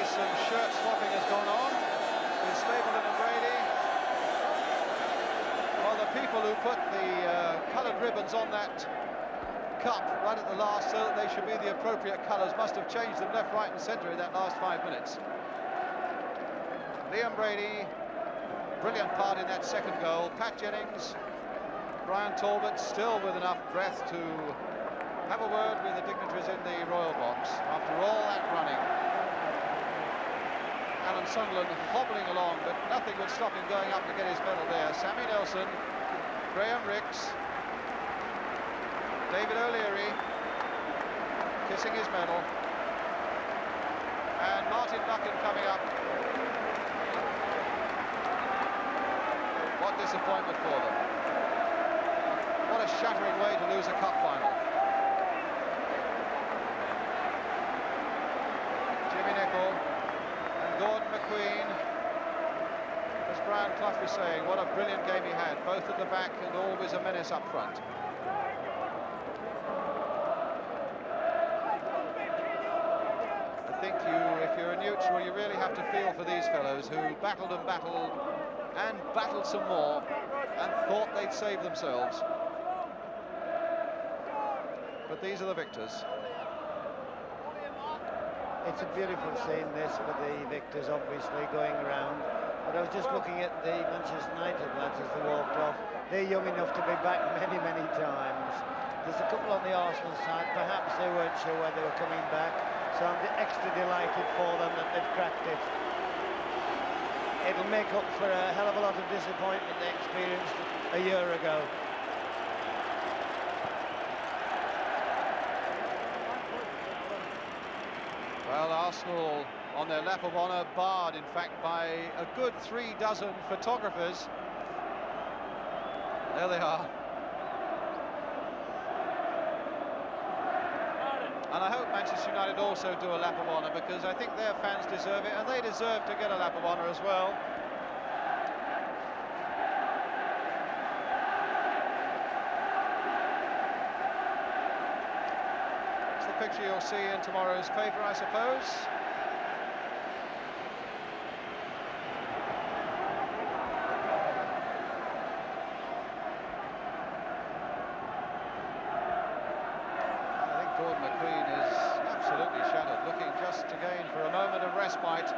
Some shirt swapping has gone on with Stapleton and Brady. Well, the people who put the coloured ribbons on that cup right at the last so that they should be the appropriate colours must have changed them left, right and centre in that last 5 minutes. Liam Brady, brilliant part in that second goal. Pat Jennings, Brian Talbot still with enough breath to have a word with the dignitaries in the Royal Box after all that running. Alan Sunderland hobbling along, but nothing would stop him going up to get his medal there. Sammy Nelson, Graham Rix, David O'Leary kissing his medal, and Martin Buchan coming up. What disappointment for them. What a shattering way to lose a cup final. Jimmy Nicholl, Gordon McQueen, as Brian Clough was saying, what a brilliant game he had, both at the back and always a menace up front. I think if you're a neutral, you really have to feel for these fellows who battled and battled and battled some more and thought they'd save themselves. But these are the victors. It's a beautiful scene, this, for the victors, obviously, going around. But I was just looking at the Manchester United lads as they walked off. They're young enough to be back many, many times. There's a couple on the Arsenal side. Perhaps they weren't sure where they were coming back. So I'm extra delighted for them that they've cracked it. It'll make up for a hell of a lot of disappointment they experienced a year ago. Well, Arsenal on their lap of honour, barred in fact by a good 36 photographers. There they are. And I hope Manchester United also do a lap of honour, because I think their fans deserve it, and they deserve to get a lap of honour as well. It's the picture you'll see in tomorrow's paper, I suppose. Gordon McQueen is absolutely shattered, looking just again for a moment of respite.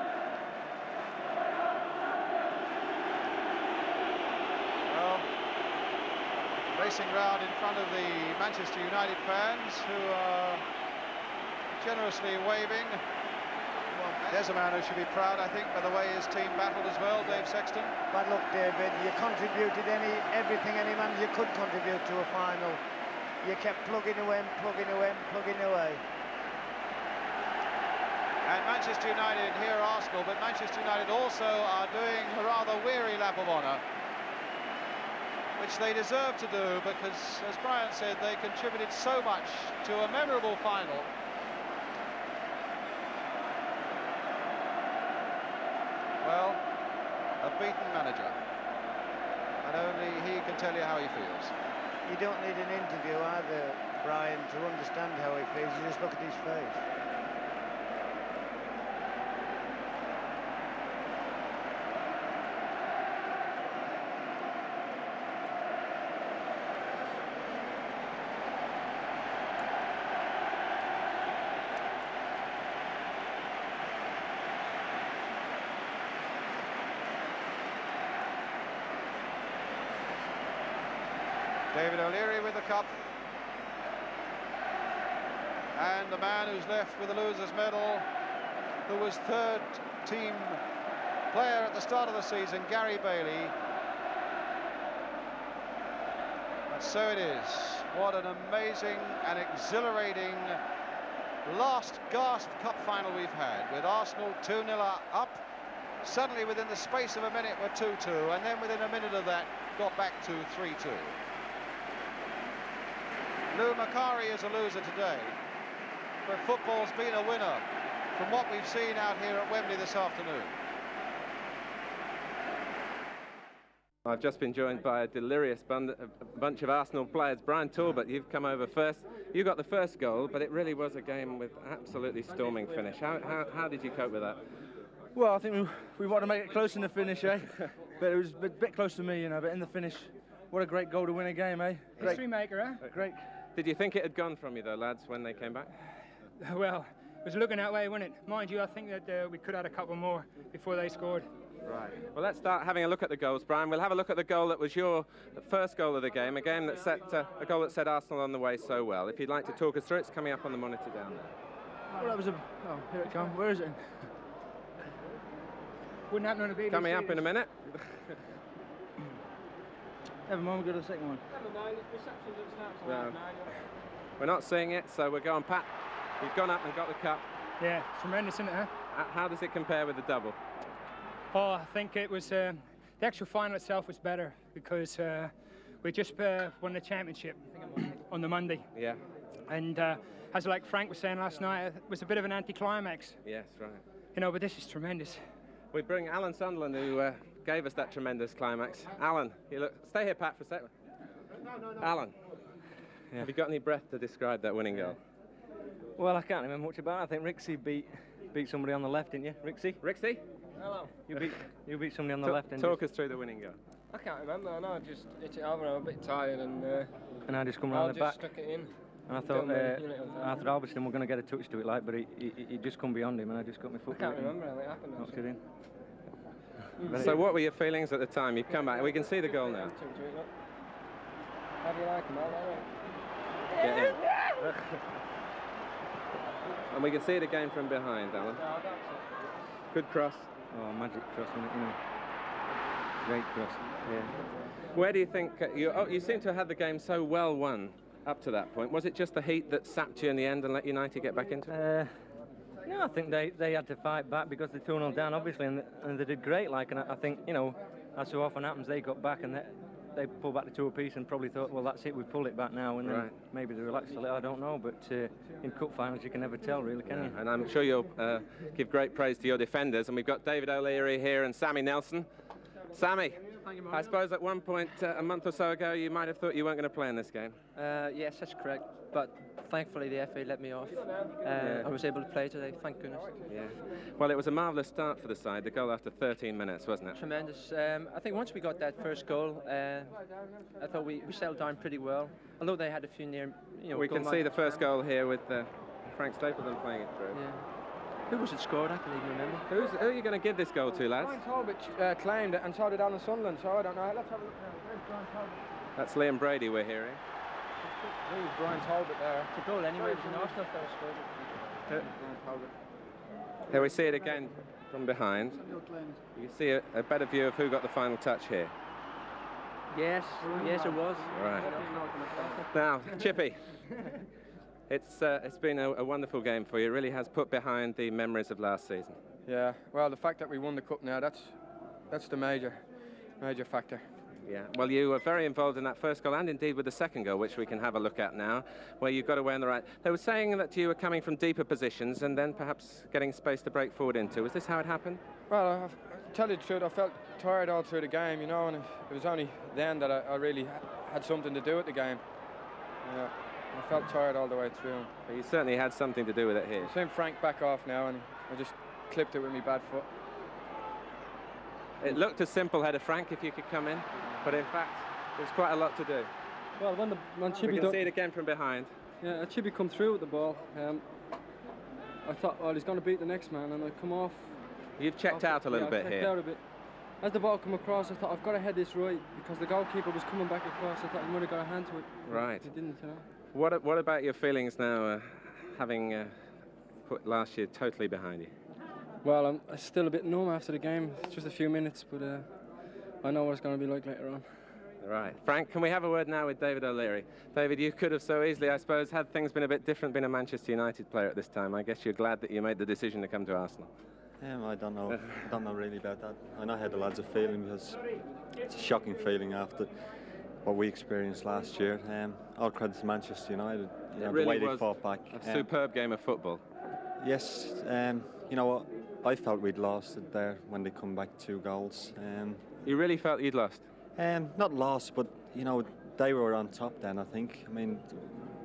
Well, racing round in front of the Manchester United fans, who are generously waving. There's a man who should be proud, I think, by the way his team battled as well, Dave Sexton. But look, David, you contributed everything any manager could contribute to a final. You kept plugging away and plugging away and plugging away. And Manchester United, here Arsenal, but Manchester United also are doing a rather weary lap of honour, which they deserve to do, because, as Brian said, they contributed so much to a memorable final. Well, a beaten manager, and only he can tell you how he feels. You don't need an interview either, Brian, to understand how he feels. You just look at his face. David O'Leary with the cup, and the man who's left with the loser's medal, who was third team player at the start of the season, Gary Bailey. And so it is. What an amazing and exhilarating last gasp cup final we've had, with Arsenal 2-0 up. Suddenly within the space of a minute we're 2-2, and then within a minute of that got back to 3-2. Lou Macari is a loser today, but football's been a winner from what we've seen out here at Wembley this afternoon. I've just been joined by a delirious bunch of Arsenal players. Brian Talbot, you've come over first. You got the first goal, but it really was a game with absolutely storming finish. How did you cope with that? Well, I think we wanted to make it close in the finish, eh? But it was a bit close to me, you know, but in the finish, what a great goal to win a game, eh? History maker, eh? Great. Did you think it had gone from you, though, lads, when they came back? Well, it was looking that way, wasn't it? Mind you, I think that we could have had a couple more before they scored. Right. Well, let's start having a look at the goals, Brian. We'll have a look at the goal that was your first goal of the game, a goal that set Arsenal on the way so well. If you'd like to talk us through it, it's coming up on the monitor down there. Well, that was oh, here it comes. Where is it? Wouldn't happen on a BBC. Coming up in a minute. Never mind, we'll go to the second one. No. We're not seeing it, so we're going, Pat. You've gone up and got the cup. Yeah, tremendous, isn't it, huh? How does it compare with the double? Oh, I think it was, the actual final itself was better, because we just won the championship on the Monday. Yeah. And as like Frank was saying last night, it was a bit of an anticlimax. Yes, right. You know, but this is tremendous. We bring Alan Sunderland, who gave us that tremendous climax. Alan, stay here, Pat, for a second. No. Alan, yeah. Have you got any breath to describe that winning goal? Well, I can't remember much about it. I think Rixie beat somebody on the left, didn't you? Rixie? Hello. You beat somebody on the left, didn't you? Talk us through the winning goal. I can't remember. I know I just hit it over. I'm a bit tired and I just come round the back. Stuck it in. And I thought Albertson were going to get a touch to it, like, but he just come beyond him, and I just got my foot. I can't remember how it happened. Knocked it in. So what were your feelings at the time? You've come back. We can see the goal now. How do you like him, Get in. And we can see it again from behind, Alan. Good cross. Oh, magic cross, wasn't it? You know. Great cross. Yeah. Where do you think you seem to have had the game so well won up to that point? Was it just the heat that sapped you in the end and let United get back into it? No, I think they had to fight back because they're 2-0 down, obviously, and they did great. And I think, as so often happens, they got back and they pulled back the 2 apiece and probably thought, well, that's it, we've pulled it back now, and then maybe they relaxed a little, I don't know, but in cup finals you can never tell, really, can you? And I'm sure you'll give great praise to your defenders, and we've got David O'Leary here and Sammy Nelson. Sammy, I suppose at one point a month or so ago you might have thought you weren't going to play in this game. Yes, that's correct, but thankfully the FA let me off. I was able to play today, thank goodness. Yeah. Well, it was a marvellous start for the side, the goal after 13 minutes, wasn't it? Tremendous. I think once we got that first goal, I thought we settled down pretty well, although they had a few near, We can see the first goal here with Frank Stapleton playing it through. Yeah. Who was it scored? I can't even remember. Who are you going to give this goal to, lads? Brian Talbot claimed it and so did Alan Sunderland, so I don't know. Let's have a look now. There's Brian Talbot. That's Liam Brady we're hearing. There's Brian Talbot there. It's a goal anyway, it was an Arsenal fella scored it. Brian Talbot. Here we see it again from behind. You see a better view of who got the final touch here. Yes, it was. Right. Now, Chippy, it's been a wonderful game for you. It really has put behind the memories of last season. Yeah, well, the fact that we won the cup now, that's the major factor. Yeah, well, you were very involved in that first goal and indeed with the second goal, which we can have a look at now, where you got away on the right. They were saying that you were coming from deeper positions and then perhaps getting space to break forward into. Was this how it happened? Well, I tell you the truth, I felt tired all through the game, and it was only then that I really had something to do with the game. I felt tired all the way through. But you certainly had something to do with it here. I've seen Frank back off now, and I just clipped it with my bad foot. It looked a simple header, Frank, if you could come in, but in fact, there's quite a lot to do. Well, when Chippy we can see it again from behind. Yeah, Chippy come through with the ball. I thought, well, he's going to beat the next man, and I come off. You've checked out a little bit here. Out a bit. As the ball come across, I thought, I've got to head this right, because the goalkeeper was coming back across. I thought he might have got a hand to it. Right. He didn't, What about your feelings now, having put last year totally behind you? Well, I'm still a bit numb after the game. It's just a few minutes, but I know what it's going to be like later on. Right. Frank, can we have a word now with David O'Leary? David, you could have so easily, I suppose, had things been a bit different, been a Manchester United player at this time. I guess you're glad that you made the decision to come to Arsenal. I don't know. I don't know really about that. I know how the lads are feeling, because it's a shocking feeling after what we experienced last year. All credit to Manchester United. It really the way was they fought back. A superb game of football. Yes. You know what? I felt we'd lost it there when they come back 2 goals. You really felt you'd lost? Not lost, but they were on top then. I think. I mean,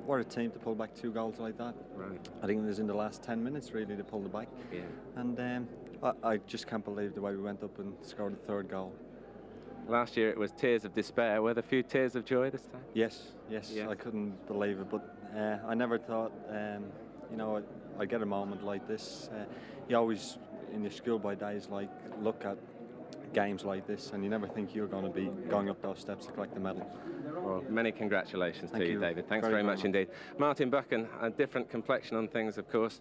what a team to pull back 2 goals like that. Right. I think it was in the last 10 minutes really to pull it back. Yeah. And I just can't believe the way we went up and scored the 3rd goal. Last year it was tears of despair. Were there a few tears of joy this time? Yes. I couldn't believe it, but I never thought, I'd get a moment like this. You always, in your schoolboy days, look at games like this, and you never think you're going to be going up those steps to collect the medal. Well, many congratulations to you, David. Thanks very much much indeed. Martin Buchan, a different complexion on things, of course.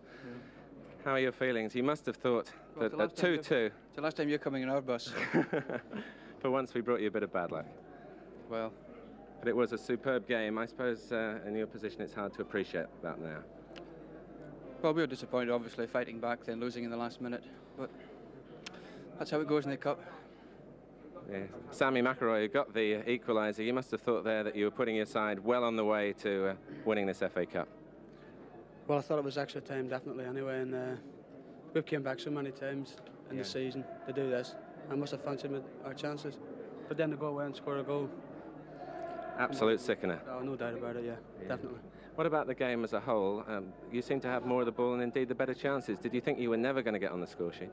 How are your feelings? You must have thought that at 2-2... It's the last time you're coming in our bus. For once we brought you a bit of bad luck. Well... But it was a superb game. I suppose in your position it's hard to appreciate that now. Well, we were disappointed, obviously, fighting back, then losing in the last minute. But that's how it goes in the Cup. Yeah. Sammy McIlroy, who got the equaliser, you must have thought there that you were putting your side well on the way to winning this FA Cup. Well, I thought it was extra time, definitely, anyway, and we've came back so many times in the season to do this. I must have fancied our chances. But then to go away and score a goal. Absolute sickener. Oh, no doubt about it, yeah, definitely. What about the game as a whole? You seem to have more of the ball and indeed the better chances. Did you think you were never going to get on the score sheet?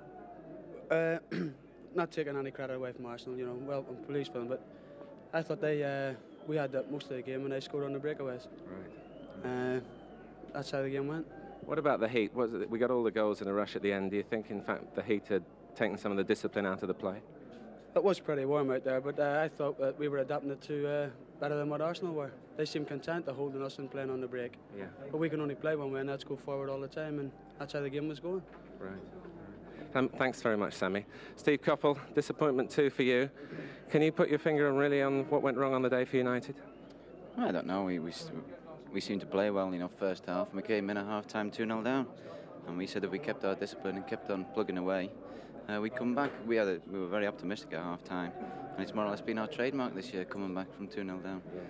Not taking any credit away from Arsenal, well, I'm pleased for them, but I thought we had that most of the game and they scored on the breakaways. Right. That's how the game went. What about the heat? We got all the goals in a rush at the end. Do you think, in fact, the heat had taken some of the discipline out of the play? It was pretty warm out there, but I thought that we were adapting it to better than what Arsenal were. They seemed content to holding us and playing on the break. Yeah. But we can only play one way, and that's go forward all the time, and that's how the game was going. Right. Thanks very much, Sammy. Steve Coppell, disappointment too for you. Can you put your finger on what went wrong on the day for United? I don't know. We seemed to play well, first half, and we came in at half-time 2-0 down. and we said if we kept our discipline and kept on plugging away, we'd come back. We were very optimistic at half-time, and it's more or less been our trademark this year, coming back from 2-0 down. Yeah.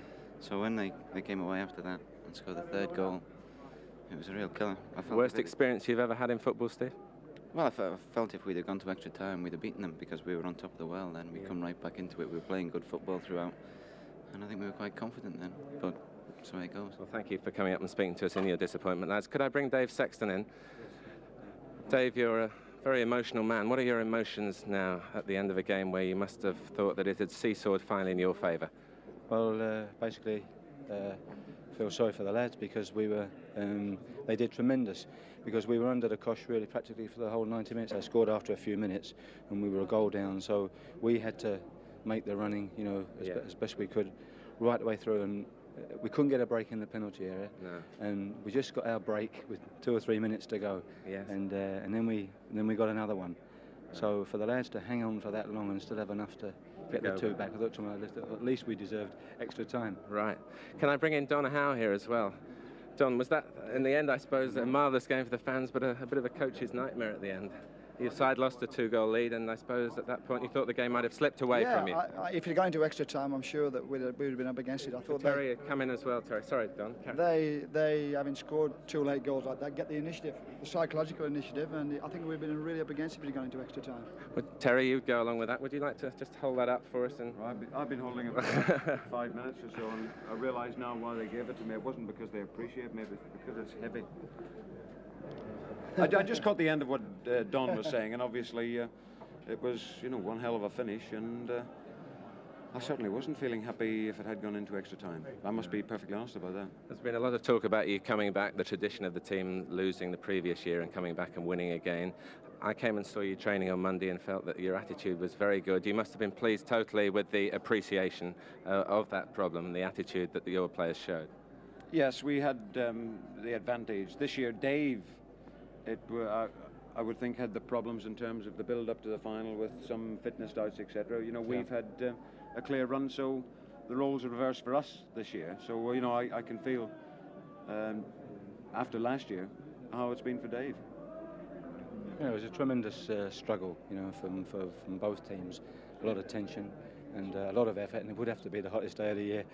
So when they came away after that and scored the third goal, it was a real killer. Worst experience you've ever had in football, Steve? Well, I felt if we'd have gone to extra time, we'd have beaten them because we were on top of the world then. We come right back into it. We were playing good football throughout, and I think we were quite confident then. But that's the way it goes. Well, thank you for coming up and speaking to us in your disappointment, lads. Could I bring Dave Sexton in? Dave, you're a very emotional man. What are your emotions now at the end of a game where you must have thought that it had seesawed finally in your favour? Well, basically, feel sorry for the lads because we were. They did tremendous because we were under the cosh really practically for the whole 90 minutes. They scored after a few minutes, and we were a goal down. So we had to make the running, you know, as best we could, right the way through. And we couldn't get a break in the penalty area. No. And we just got our break with 2 or 3 minutes to go. Yes. And then we got another one. So for the lads to hang on for that long and still have enough to get the two back, I thought to my list, at least we deserved extra time. Right. Can I bring in Don Howe here as well? Don, was that, in the end, I suppose, a marvellous game for the fans, but a bit of a coach's nightmare at the end? Your side lost a 2-goal lead, and I suppose at that point you thought the game might have slipped away from you. If you're going to extra time, I'm sure that we'd have been up against it. I thought Terry had come in as well, Terry. Sorry, Don. They having scored 2 late goals like that, get the initiative, the psychological initiative, and I think we've been really up against it if you're going into extra time. Well, Terry, you'd go along with that. Would you like to just hold that up for us? And I've been holding it for 5 minutes or so, and I realise now why they gave it to me. It wasn't because they appreciate me, it's because it's heavy. I just caught the end of what Don was saying, and obviously it was, you know, one hell of a finish, and I certainly wasn't feeling happy if it had gone into extra time. I must be perfectly honest about that. There's been a lot of talk about you coming back, the tradition of the team losing the previous year and coming back and winning again. I came and saw you training on Monday and felt that your attitude was very good. You must have been pleased totally with the appreciation of that problem, the attitude that your players showed. Yes, we had the advantage. This year, Dave, I would think, had the problems in terms of the build-up to the final with some fitness doubts, etc. You know, we've had a clear run, so the roles are reversed for us this year. So, you know, I can feel, after last year, how it's been for Dave. Yeah, it was a tremendous struggle, you know, from both teams. A lot of tension and a lot of effort, and it would have to be the hottest day of the year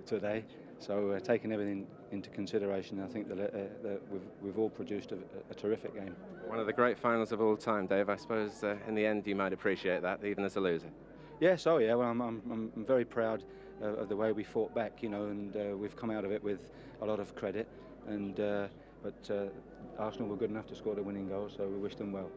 today. So taking everything into consideration, I think that we've all produced a terrific game. One of the great finals of all time, Dave. I suppose in the end you might appreciate that, even as a loser. Yes, oh yeah. Well, I'm very proud of the way we fought back, you know, and we've come out of it with a lot of credit. And but Arsenal were good enough to score the winning goal, so we wish them well.